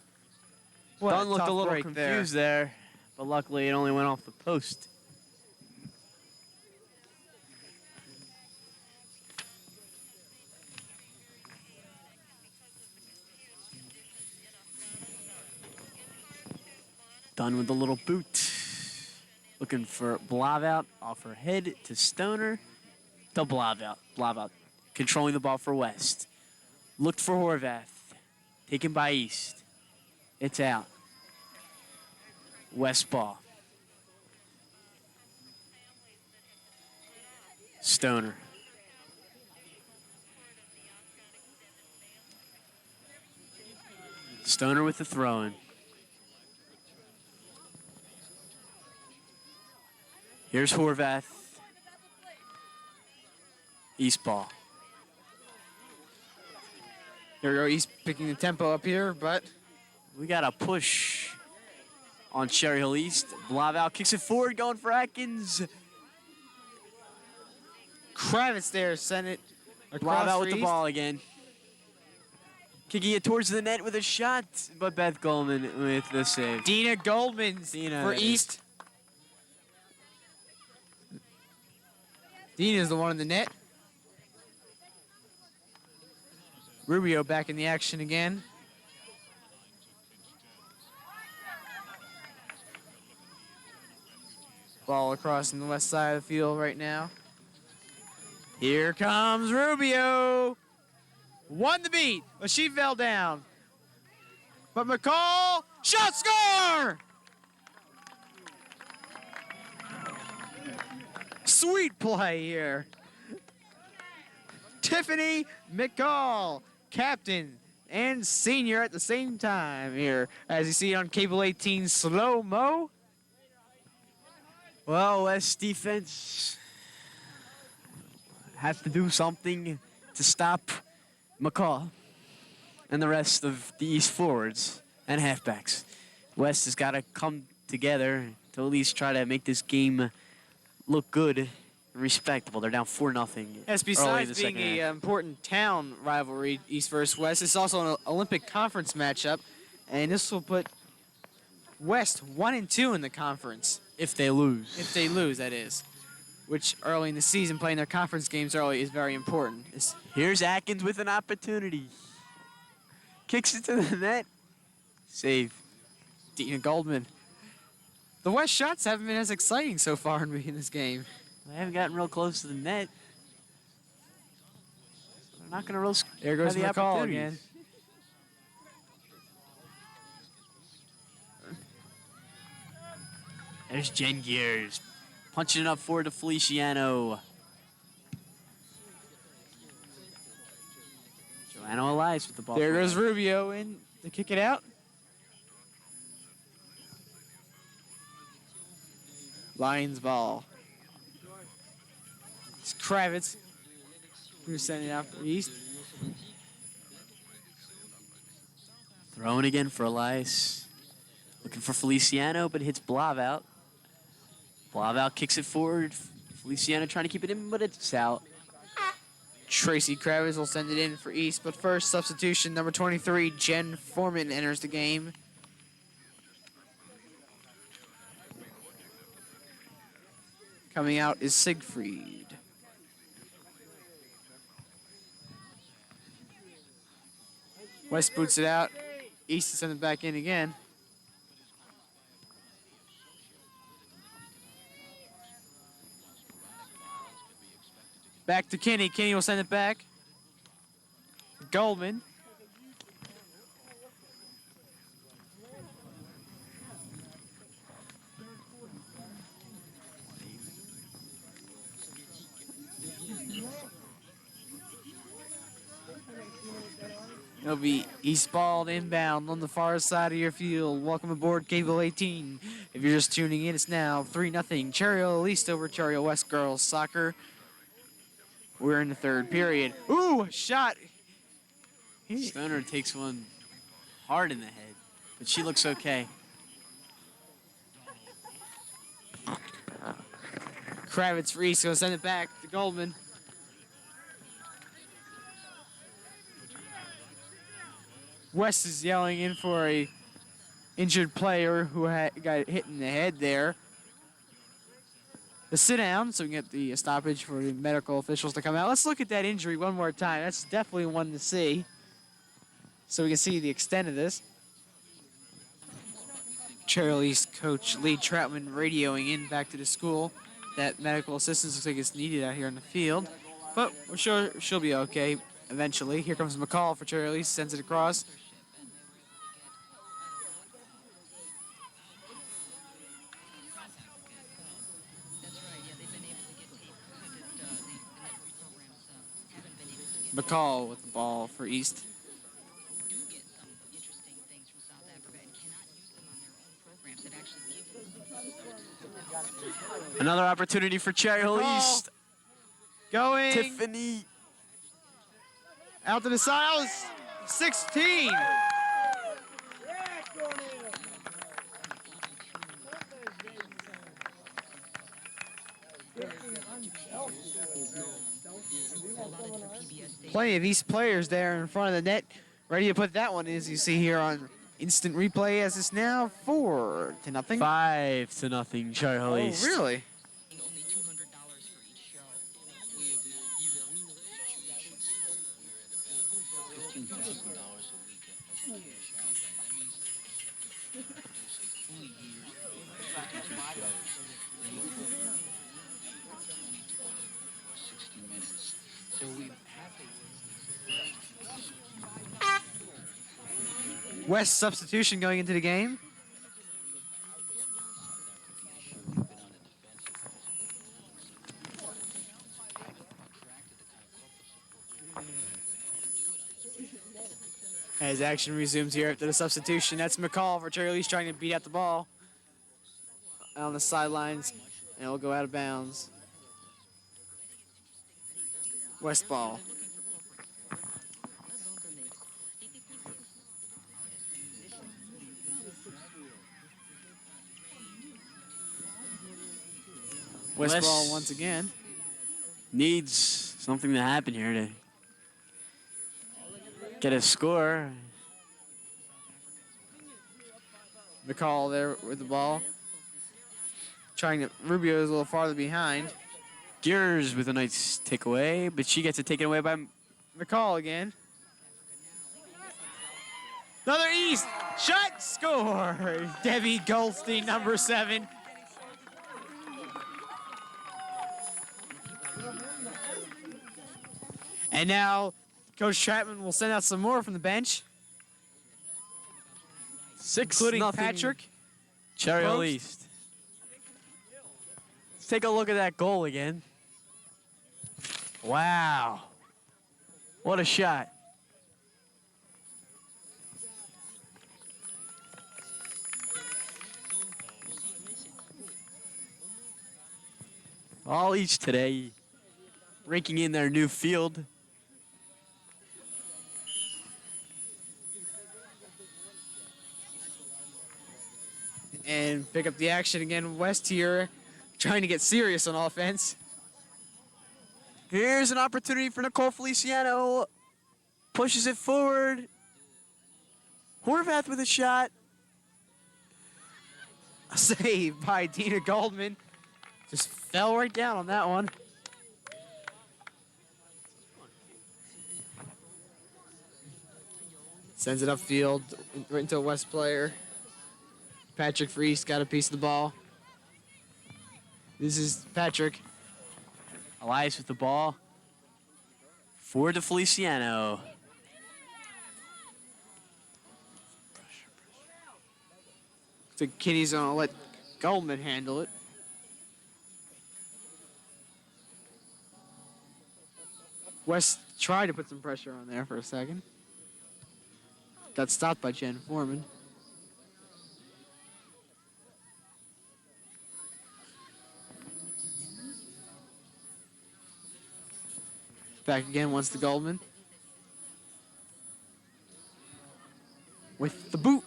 what Dunn looked tough a little break confused there, but luckily it only went off the post. Dunn with a little boot. Looking for Blauvelt off her head to Stoner to Blauvelt. Blauvelt controlling the ball for West. Looked for Horvath. Taken by East. It's out. West ball. Stoner. Stoner with the throw-in. Here's Horvath. East ball. Here we go. East picking the tempo up here, but We got a push on Cherry Hill East. Blauvelt kicks it forward, going for Atkins. Kravitz there sent it across Blauvelt for with the East. ball again. Kicking it towards the net with a shot, but Beth Goldman with the save. Dina Goldman Dina for it is. East. Dina's the one in the net. Rubio back in the action again. Ball across on the west side of the field right now. Here comes Rubio. Won the beat, but she fell down. But McCall, shot score! Sweet play here. Tiffany McCall, captain and senior at the same time here, as you see on Cable 18 slow-mo. Well, West defense has to do something to stop McCall and the rest of the East forwards and halfbacks. West has got to come together to at least try to make this game look good and respectable. They're down 4-0. Yes, besides being an important town rivalry, East versus West, it's also an Olympic Conference matchup, and this will put West 1-2 in the conference. If they lose. If they lose, that is. Which early in the season, playing their conference games early is very important. Here's Atkins with an opportunity. Kicks it to the net. Save. Dina Goldman. The West shots haven't been as exciting so far in this game. They haven't gotten real close to the net. They're not going to real. There goes have the McCall opportunities. again. There's Jen Gears. Punching it up forward to Feliciano. Digitized with the ball. There for goes Life. Rubio in to kick it out. Lions ball. It's Kravitz who's sending it out for East. Throwing again for Elias. Looking for Feliciano, but hits Blav out. Blav out kicks it forward. Feliciano trying to keep it in, but it's out. Tracy Kravitz will send it in for East, but first substitution, number 23, Jen Foreman enters the game. Coming out is Siegfried. West boots it out. East to send it back in again. Back to Kinney. Kinney will send it back. Goldman. It'll be Eastball inbound on the far side of your field. Welcome aboard Cable 18. If you're just tuning in, it's now 3-0. Cherry Hill East over Cherry Hill West girls soccer. We're in the third period. Ooh, shot. Stoner takes one hard in the head, but she looks okay. Kravitz for East, gonna send it back to Goldman. West is yelling in for a injured player who got hit in the head there. The sit down so we can get the stoppage for the medical officials to come out. Let's look at that injury one more time. That's definitely one to see. So we can see the extent of this. Cherry East coach Lee Troutman radioing in back to the school that medical assistance looks like it's needed out here in the field. But we're sure she'll be okay eventually. Here comes McCall for Cherry East, sends it across. McCall with the ball for East. Another opportunity for Cherry Hill McCall. East. Going Tiffany. out to the side. 16. Plenty of East players there in front of the net, ready to put that one in, as you see here on instant replay, as it's now 4-0. 5-0, Cherry Hill East. Oh, really? West substitution going into the game. As action resumes here after the substitution, that's McCall for Cherry East trying to beat out the ball on the sidelines, and it'll go out of bounds. West ball. West West ball once again. Needs something to happen here to get a score. McCall there with the ball. Trying to, Rubio is a little farther behind. Gears with a nice takeaway, but she gets it taken away by McCall again. Another East shot, score. Debbie Goldstein, number 7. And now Coach Chapman will send out some more from the bench, 6 including Patrick. Cherry Hill Probst. East. Let's take a look at that goal again. Wow. What a shot. All each today, raking in their new field. And pick up the action again. West here trying to get serious on offense. Here's an opportunity for Nicole Feliciano. Pushes it forward. Horvath with a shot. A save by Dina Goldman. Just fell right down on that one. Sends it upfield, right into a West player. Patrick Freese got a piece of the ball. This is Patrick. Elias with the ball. Forward to Feliciano. The Kitty's gonna let Goldman handle it. West tried to put some pressure on there for a second. Got stopped by Jen Foreman. Back again once to Goldman. With the boot.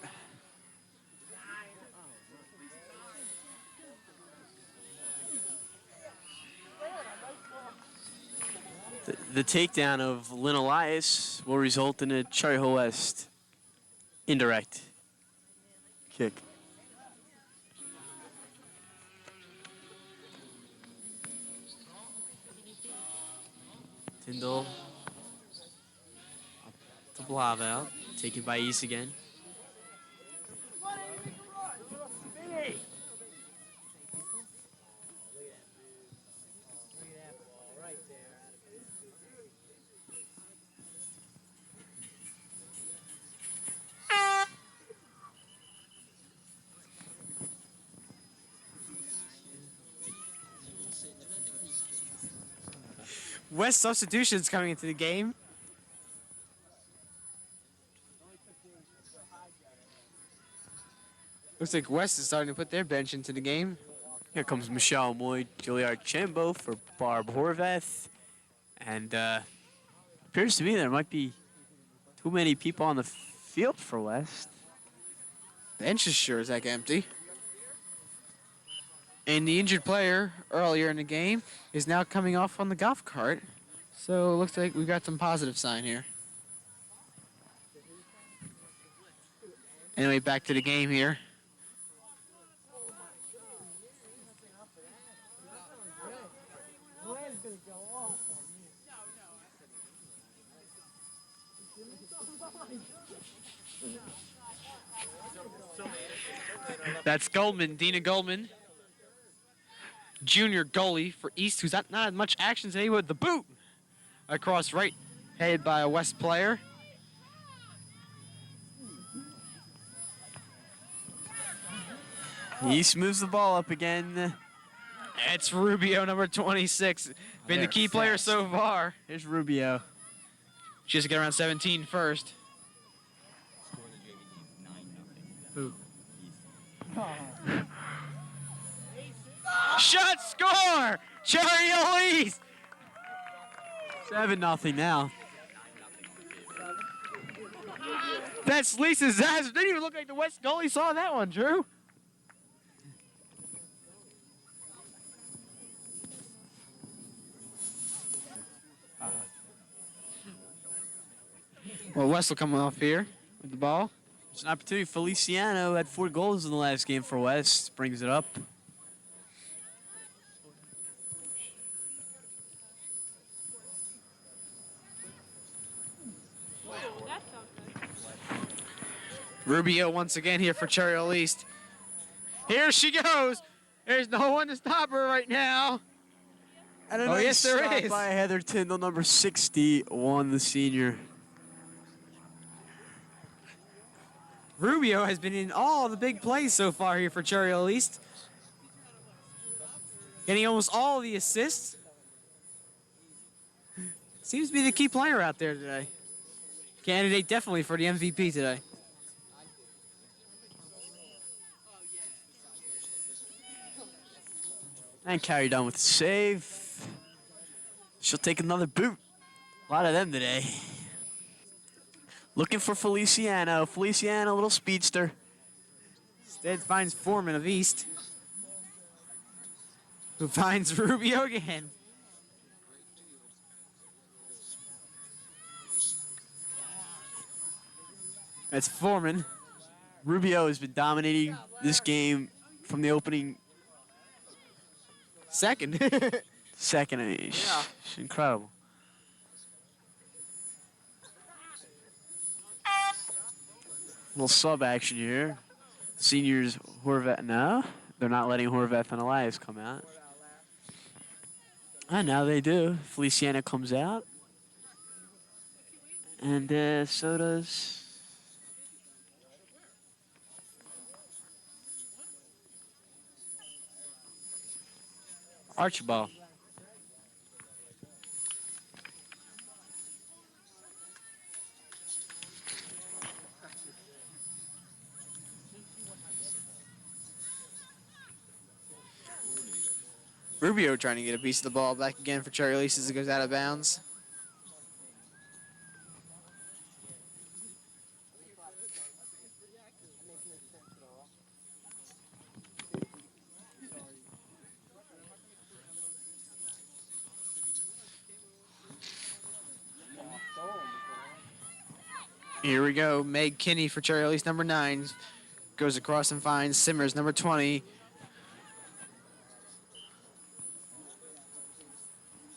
The takedown of Lynn Elias will result in a Cherry Hill West indirect kick. Tyndall up to Blavel, taken by East again. West substitutions coming into the game. Looks like West is starting to put their bench into the game. Here comes Michelle Moy, Juilliard Chambo for Barb Horvath. And appears to me there might be too many people on the field for West. Bench is sure as heck empty. And the injured player earlier in the game is now coming off on the golf cart. So it looks like we've got some positive sign here. Anyway, back to the game here. That's Goldman, Dina Goldman. Junior goalie for East, who's not had much action today with the boot. Across right, headed by a West player. East moves the ball up again. It's Rubio, number 26. Been the key player so far. Here's Rubio. She has to get around 17 first. Who? Shot, score! Cherry Elise! 7-0 now. That's Lisa Zaz. Didn't even look like the West goalie saw that one, Drew. Well, West will come off here with the ball. It's an opportunity. Feliciano had 4 goals in the last game for West. Brings it up. Rubio once again here for Cherry Hill East. Here she goes. There's no one to stop her right now. And a Oh, nice yes, there stop is. by Heather Tyndall, number 61, the senior. Rubio has been in all the big plays so far here for Cherry Hill East. Getting almost all the assists. Seems to be the key player out there today. Candidate definitely for the MVP today. And carry down with the save. She'll take another boot. A lot of them today. Looking for Feliciano. Feliciano, little speedster. Instead finds Foreman of East, who finds Rubio again. That's Foreman. Rubio has been dominating this game from the opening Second. second. I mean, she's incredible. Little sub action here. Seniors Horvath. No, they're not letting Horvath and Elias come out. And now they do. Feliciano comes out. And so does Archibald. Rubio trying to get a piece of the ball back again for Cherry Elise as it goes out of bounds. Here we go. Meg Kinney for Cherry Elise, number 9. Goes across and finds Simmers, number 20.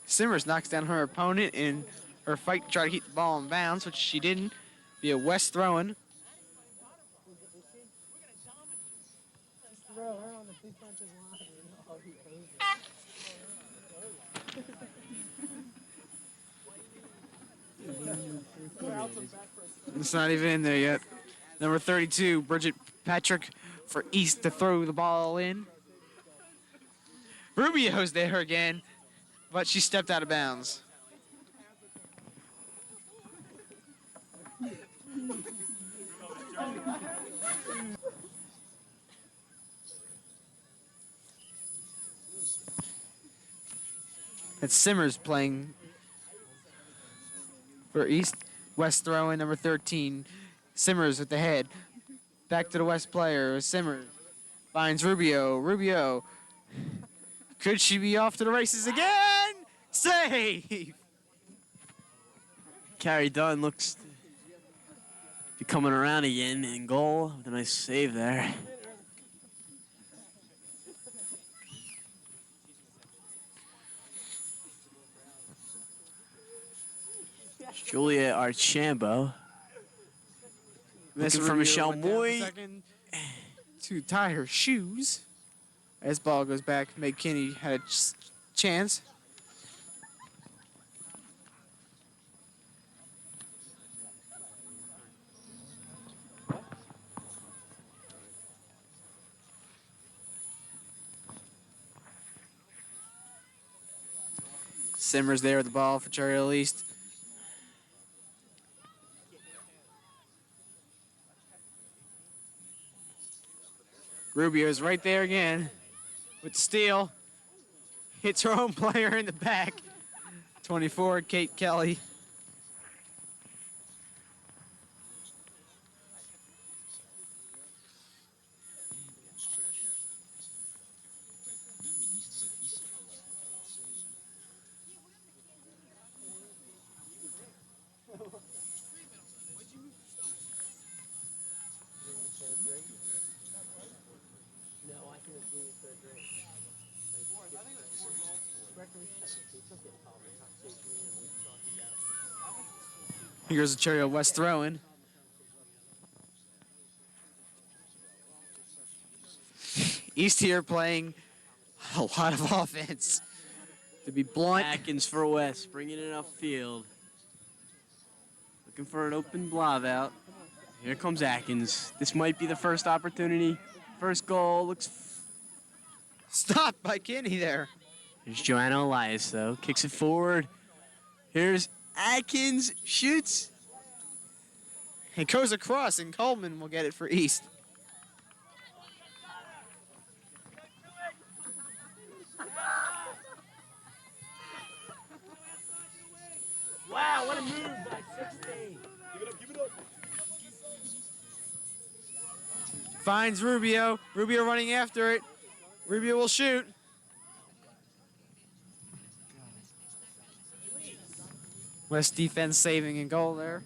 Simmers knocks down her opponent in her fight to try to keep the ball in bounds, which she didn't, via West throwing. It's not even in there yet. Number 32, Bridget Patrick for East to throw the ball in. Rubio's there again, but she stepped out of bounds. It's Simmers playing for East. West throwing, number 13. Simmers with the head. Back to the West player. Simmers finds Rubio. Rubio. Could she be off to the races again? Save! Carrie Dunn looks to be coming around again in goal with a nice save there. Julia Archambault. Looking for Michelle Moy. To tie her shoes. As ball goes back, Meg Kinney had a chance. Simmers there with the ball for Cherry Elise. Rubio's right there again with the steal. Hits her own player in the back. 24, Kate Kelly. Here's the Cherry West throwing. East here playing a lot of offense. To be blunt. Atkins for West, bringing it upfield. Looking for an open blob out. Here comes Atkins. This might be the first opportunity. First goal. Looks. Stopped by Kinney there. Here's Joanna Elias, though. Kicks it forward. Here's Atkins. Shoots. It goes across, and Coleman will get it for East. finds Rubio. Rubio running after it. Rubio will shoot. West defense saving a goal there.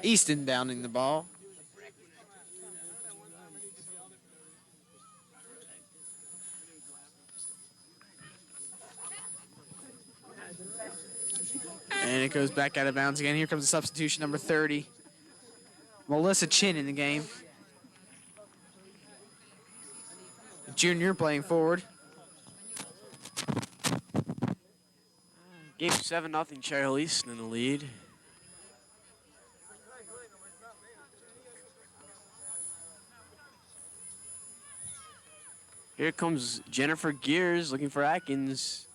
Easton bounding the ball. And it goes back out of bounds again. Here comes the substitution, number 30. Melissa Chin in the game. The junior playing forward. Game 7-0, Cherry Hill East in the lead. Here comes Jennifer Gears looking for Atkins.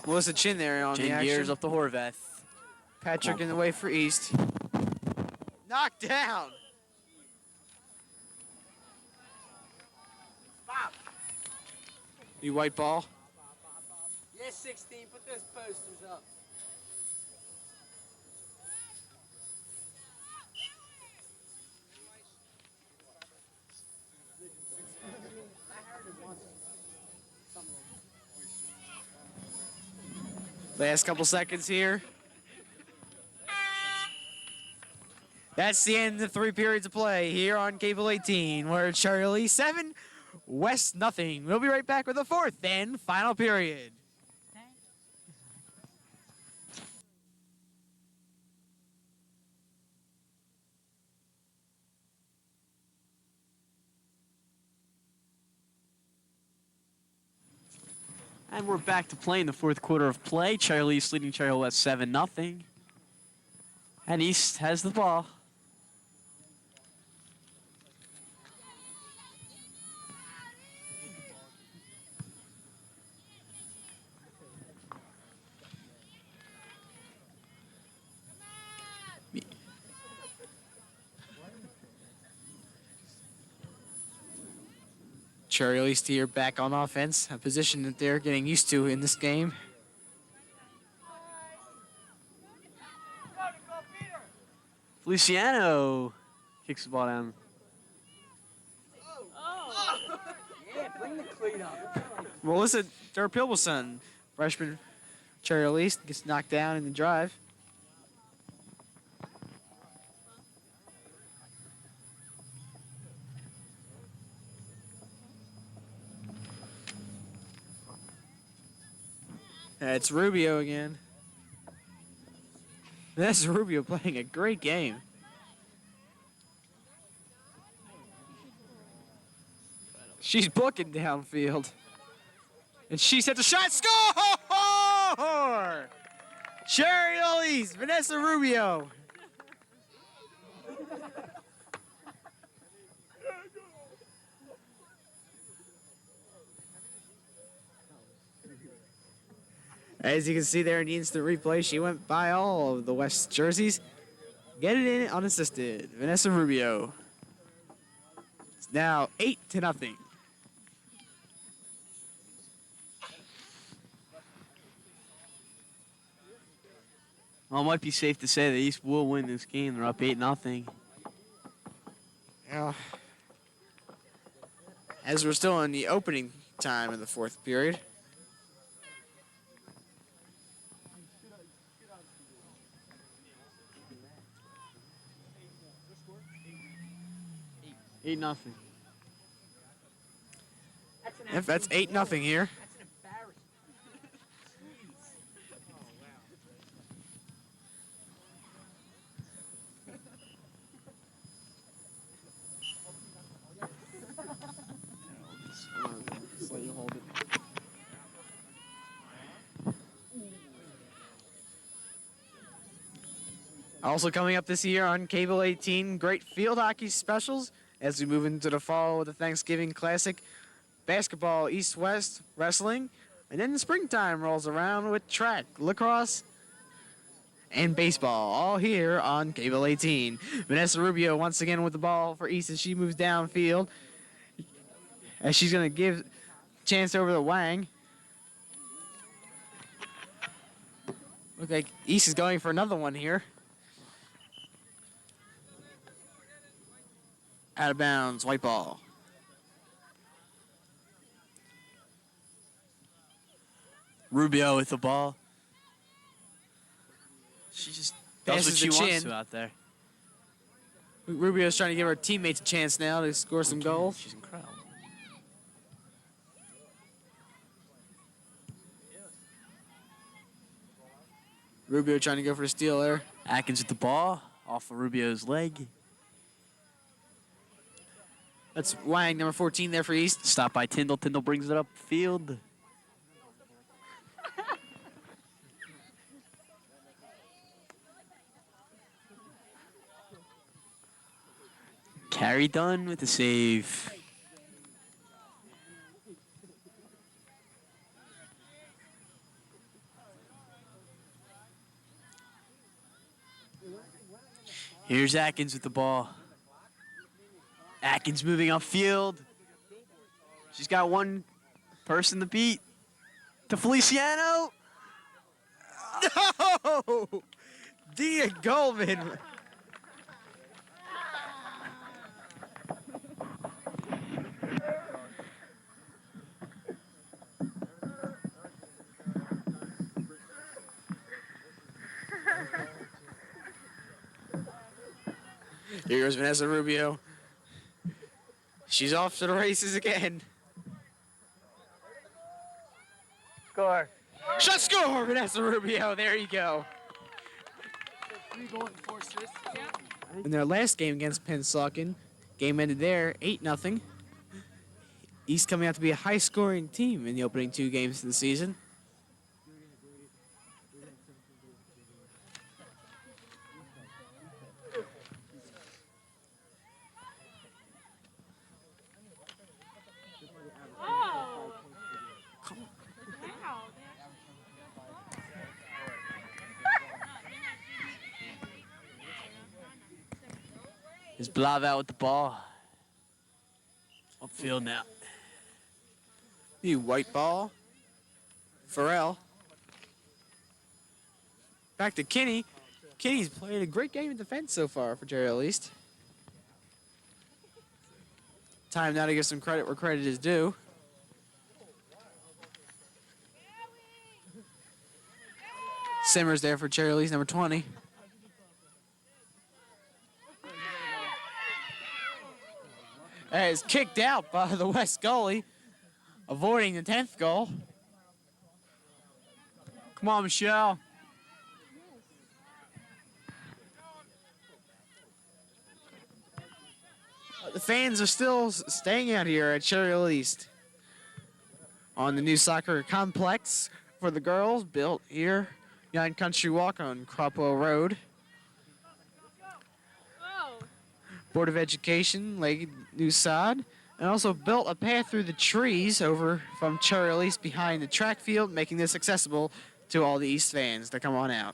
Melissa Chin there on the Jen action. Gears up to Horvath. Patrick in the way for East. Knocked down. The white ball. Yes, 16, put those posters up. Last couple seconds here. That's the end of 3 periods of play here on Cable 18, where it's Cherry Hill East 7, West nothing. We'll be right back with the 4th and final period. And we're back to play in the 4th quarter of play. Cherry Hill East leading Cherry Hill West 7-0. And East has the ball. Cherry Hill East here back on offense, a position that they're getting used to in this game. Feliciano kicks the ball down. Yeah, bring the cleat up. Melissa Durpilbelson, freshman Cherry Hill East, gets knocked down in the drive. It's Rubio again. That's Rubio playing a great game. She's booking downfield. And she sets a shot. Score! Cherry Hill East, Vanessa Rubio. As you can see there in the instant replay, she went by all of the West jerseys. Get it in unassisted. Vanessa Rubio. It's now 8-0. Well, it might be safe to say that East will win this game. They're up 8-0. Yeah. As we're still in the opening time of the 4th period. Eight nothing. If that's 8-0 here. Also coming up this year on Cable 18, great field hockey specials as we move into the fall with the Thanksgiving Classic, basketball, East-West, wrestling, and then the springtime rolls around with track, lacrosse, and baseball, all here on Cable 18. Vanessa Rubio once again with the ball for East as she moves downfield, as she's going to give chance over to Wang. Look like East is going for another one here. Out of bounds, white ball. Rubio with the ball. She just does what Passes she the wants chin. to out there. Rubio's trying to give her teammates a chance now to score some goals. She's incredible. Rubio trying to go for a steal there. Atkins with the ball off of Rubio's leg. That's Wang, number 14 there for East. Stop by Tyndall. Tyndall brings it up field. Carrie Dunn with the save. Here's Atkins with the ball. Atkins moving upfield. She's got one person to beat. To Feliciano. No! Dia Goldman. Here goes Vanessa Rubio. She's off to the races again. Score. Shot score, Vanessa Rubio. There you go. 3 goals and 4 assists. In their last game against Pennsauken, game ended there, 8-0. East coming out to be a high-scoring team in the opening 2 games of the season. Is Blavat with the ball. Upfield now. The white ball. Farrell. Back to Kinney. Kinney's played a great game in defense so far for Jerry East. Time now to give some credit where credit is due. Simmers there for Jerry East, number 20. That is kicked out by the West goalie, avoiding the 10th goal. Come on, Michelle. The fans are still staying out here at Cherry East on the new soccer complex for the girls built here behind Country Walk on Cropwell Road. Board of Education laid new sod and also built a path through the trees over from Cherry East behind the track field, making this accessible to all the East fans to come on out.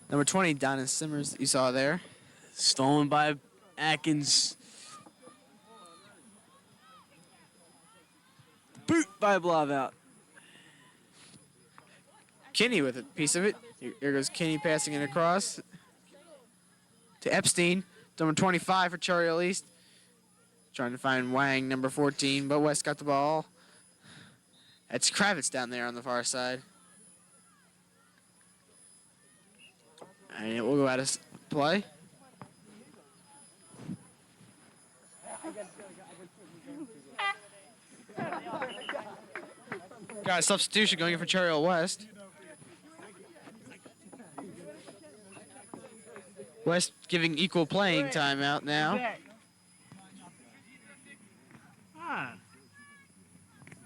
Number 20, Donna Simmers, you saw there. Stolen by Atkins. Boot by Blavat. Kinney with a piece of it. Here goes Kinney passing it across to Epstein. Number 25 for Cherry East. Trying to find Wang, number 14, but West got the ball. That's Kravitz down there on the far side. And it will go out of play. Got a substitution going in for Cherry West. West giving equal playing time out now.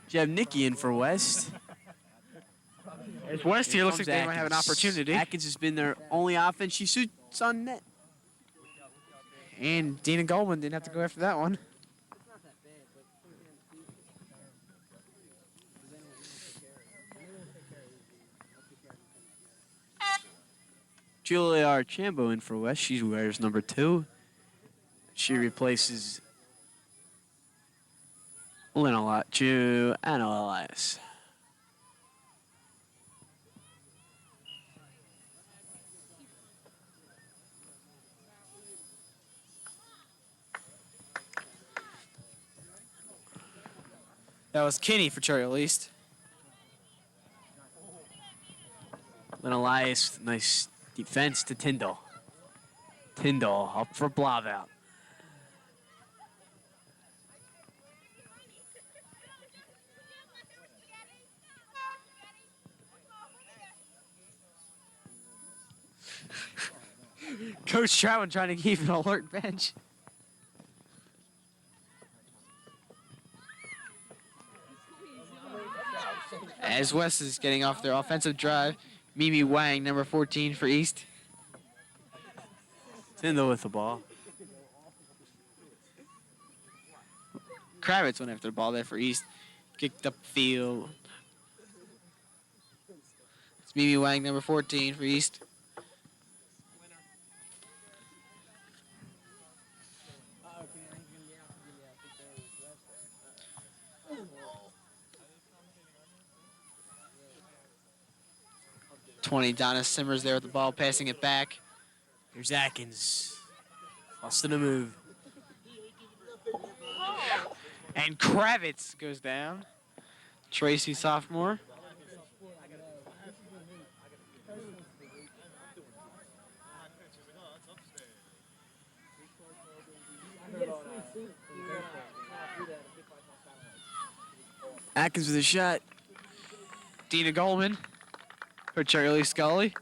You have Nikki in for West. As West here looks like Comes they might have an Atkins. opportunity. Atkins has been their only offense. She shoots on net. And Dina Goldman didn't have to go after that one. Julia Archambault in for West. She wears number 2. She replaces Chu and Elias. That was Kinney for Cherry East. Lynn Elias, nice defense to Tyndall. Tyndall up for Blavat. Coach Troutman trying to keep an alert bench. As West is getting off their offensive drive, Mimi Wang, number 14 for East. Tyndall with the ball. Kravitz went after the ball there for East. Kicked up field. It's Mimi Wang, number 14 for East. Donna Simmers there with the ball, passing it back. Here's Atkins. Busting a move. And Kravitz goes down. Tracy, sophomore. Atkins with a shot. Dina Goldman for Charlie Scully.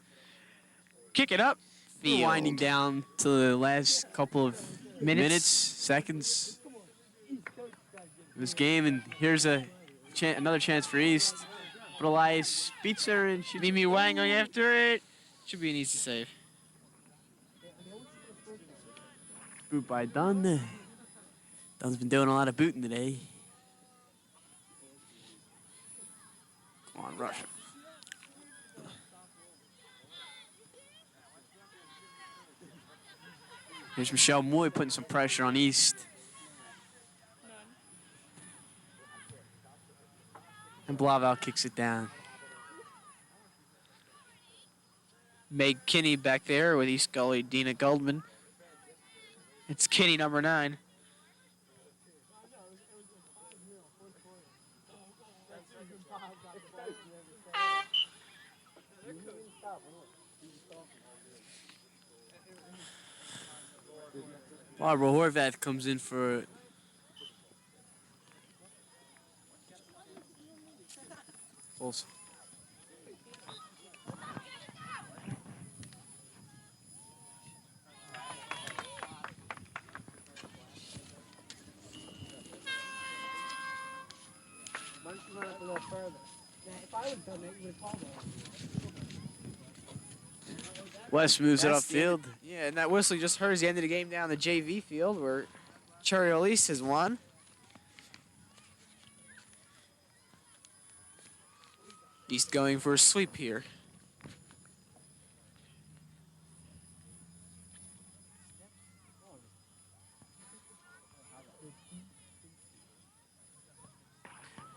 Kick it up. We're winding down to the last couple of Minutes. seconds of this game, and here's another chance for East. But Elias beats her, and she Mimi Wang going after it. Should be an easy save. boot by Dunn. Dunn's been doing a lot of booting today. Come on, rush it. Here's Michelle Moy putting some pressure on East. And Blaval kicks it down. Meg Kinney back there with East Gully, Dina Goldman. It's Kinney, number 9. Barbara Horvath comes in for Olsen. West moves it upfield. Yeah, and that whistle you just heard is the end of the game down the JV field where Cherry East has won. East going for a sweep here.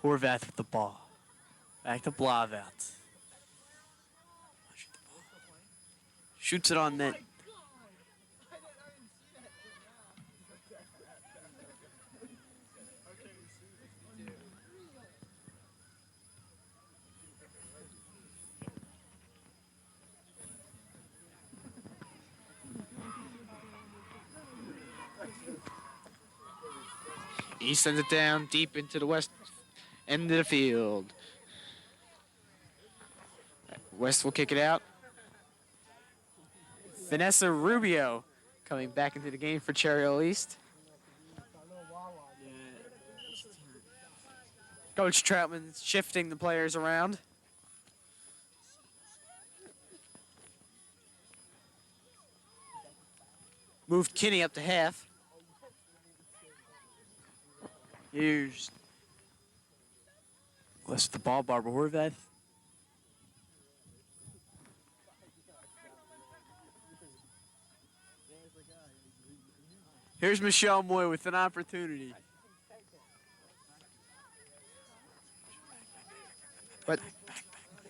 Horvath with the ball. Back to Blavat. Shoots it on net. East sends it down deep into the west end of the field. West will kick it out. Vanessa Rubio coming back into the game for Cherry Hill East. Coach Troutman shifting the players around. Moved Kinney up to half. Here's West with the ball, Barbara Horvath. Here's Michelle Moy with an opportunity. But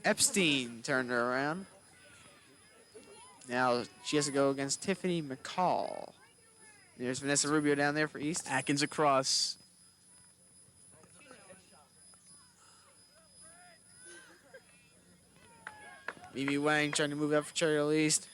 Epstein turned her around. Now she has to go against Tiffany McCall. There's Vanessa Rubio down there for East. Atkins across. Mimi Wang trying to move up for Cherry Hill East.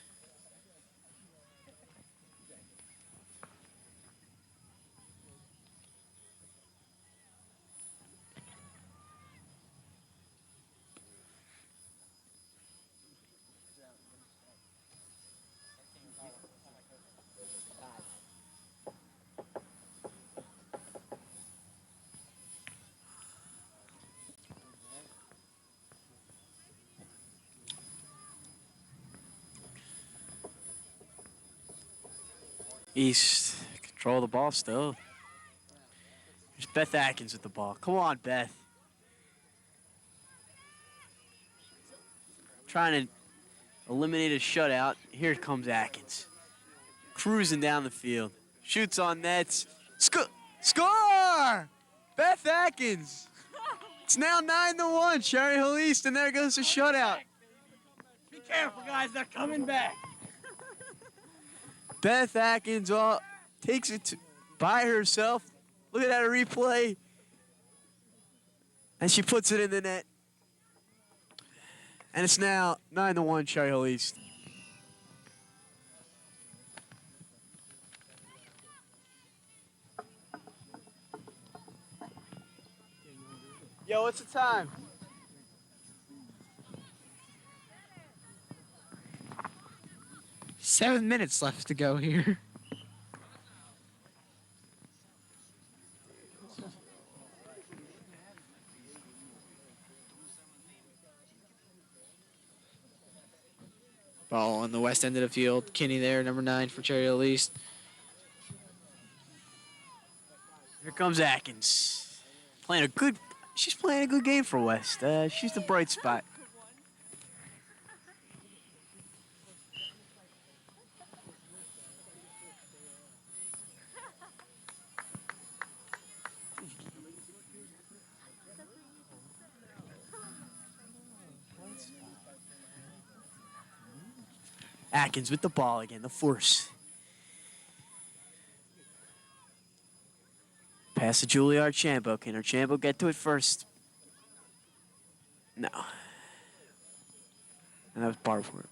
East control the ball still. There's Beth Atkins with the ball. Come on, Beth. Trying to eliminate a shutout. Here comes Atkins. Cruising down the field. Shoots on nets. Score! Beth Atkins. It's now 9-1. Cherry Hill East, and there goes the shutout. Be careful, guys. They're coming back. Beth Atkins takes it by herself. Look at that replay. And she puts it in the net. And it's now 9-1 Cherry Hill East. Yo, what's the time? Seven minutes left to go here. Ball on the west end of the field. Kinney there, number 9 for Cherry Hill East. Here comes Atkins. She's playing a good game for West. She's the bright spot. Atkins with the ball again, the force. Pass to Julie Archambault. Can Archambault get to it first? No. And that was Barford.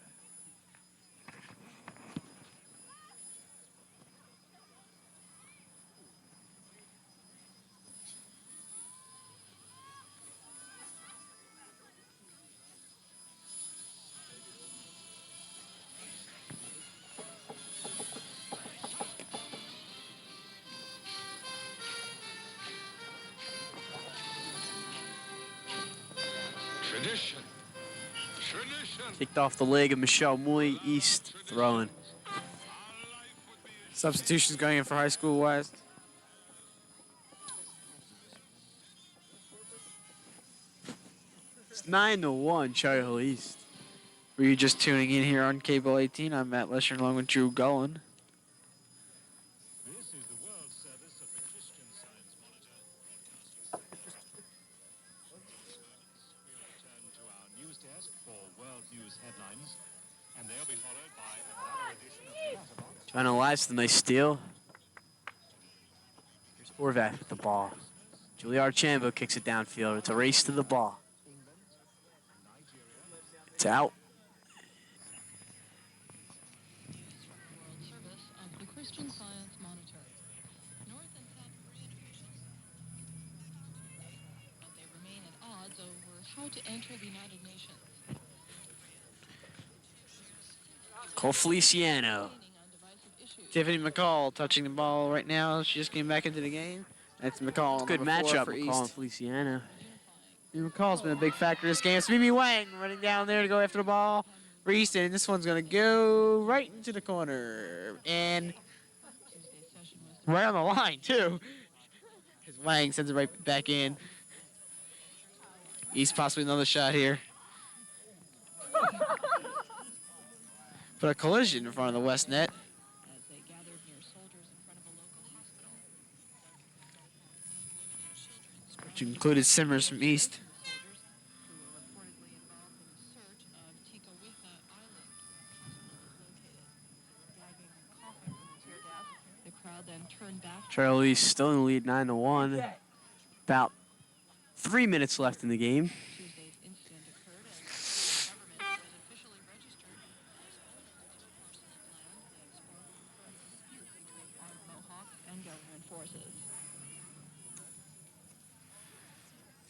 Tradition. Tradition. Kicked off the leg of Michelle Moy. East throwing. Substitutions going in for High School West. It's 9-1 Cherry Hill East. Were you just tuning in here on Cable 18? I'm Matt Lesher along with Drew Gullen. This is the World Service of the Christian Science Monitor broadcast. We return to our news desk for world news headlines, and they'll be followed by another edition of the Letterbox. Trying to last the nice steal. Here's Horvath with the ball. Julie Archambault kicks it downfield. It's a race to the ball. It's out. Service of the Christian Science Monitor. North and South Korean officials, but they remain at odds over how to enter the United Nations. Nicole Feliciano. Tiffany McCall touching the ball right now. She just came back into the game. That's McCall. It's a good number 4 matchup, for McCall and East. Feliciano. McCall's been a big factor in this game. It's Mimi Wang running down there to go after the ball for East, and this one's going to go right into the corner. And right on the line, too. Because Wang sends it right back in. East possibly another shot here. But a collision in front of the West net. Which included Simmers from East. Charlie East still in the lead 9-1. About 3 minutes left in the game.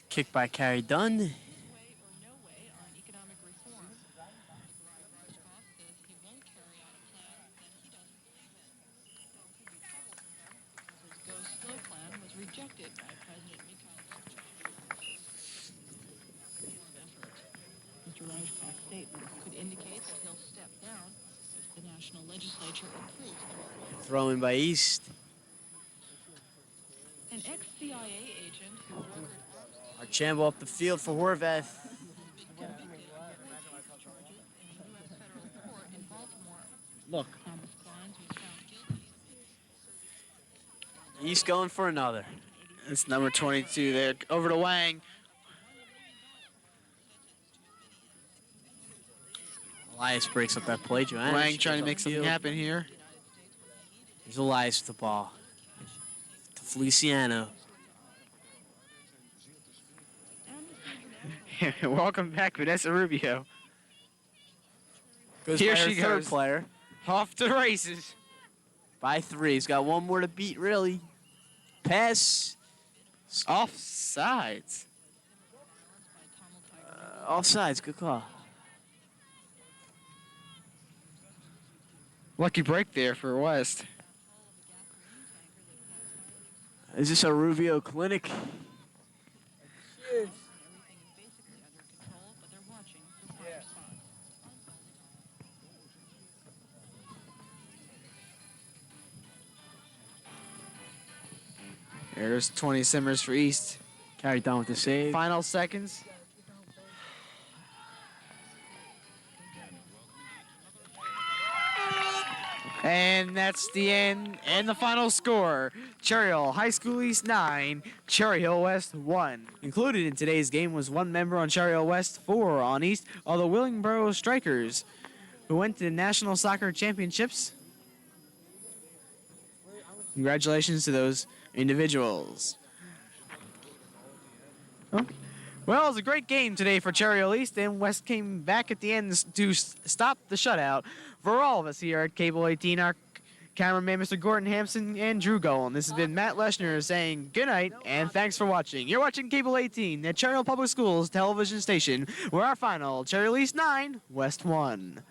Kick by Carrie Dunn. Throw in by East. An ex-CIA agent who worked Archambault up the field for Horvath. Look. East going for another. It's number 22 there. Over to Wang. Elias breaks up that play. Joanna. Wang trying to make something happen here. There's Elias with the ball. To Feliciano. Welcome back, Vanessa Rubio. Goes Here by her she third goes. player. Off to the races. By 3. He's got one more to beat, really. Pass. Offsides. Offsides. Good call. Lucky break there for West. Is this a Rubio clinic? There's 20 Simmers for East. Carried down with the save. Final seconds. And that's the end and the final score. Cherry Hill High School East 9, Cherry Hill West 1. Included in today's game was 1 member on Cherry Hill West, 4 on East, are the Willingboro Strikers, who went to the National Soccer Championships. Congratulations to those individuals. Oh. Well, it was a great game today for Cherry Hill East, and West came back at the end to stop the shutout. For all of us here at Cable 18, our cameraman, Mr. Gordon Hampson, and Drew Golan, this has been Matt Leschner saying good night, and thanks for watching. You're watching Cable 18, the Cherry Hill Public Schools television station, where our final, Cherry Hill East 9, West 1.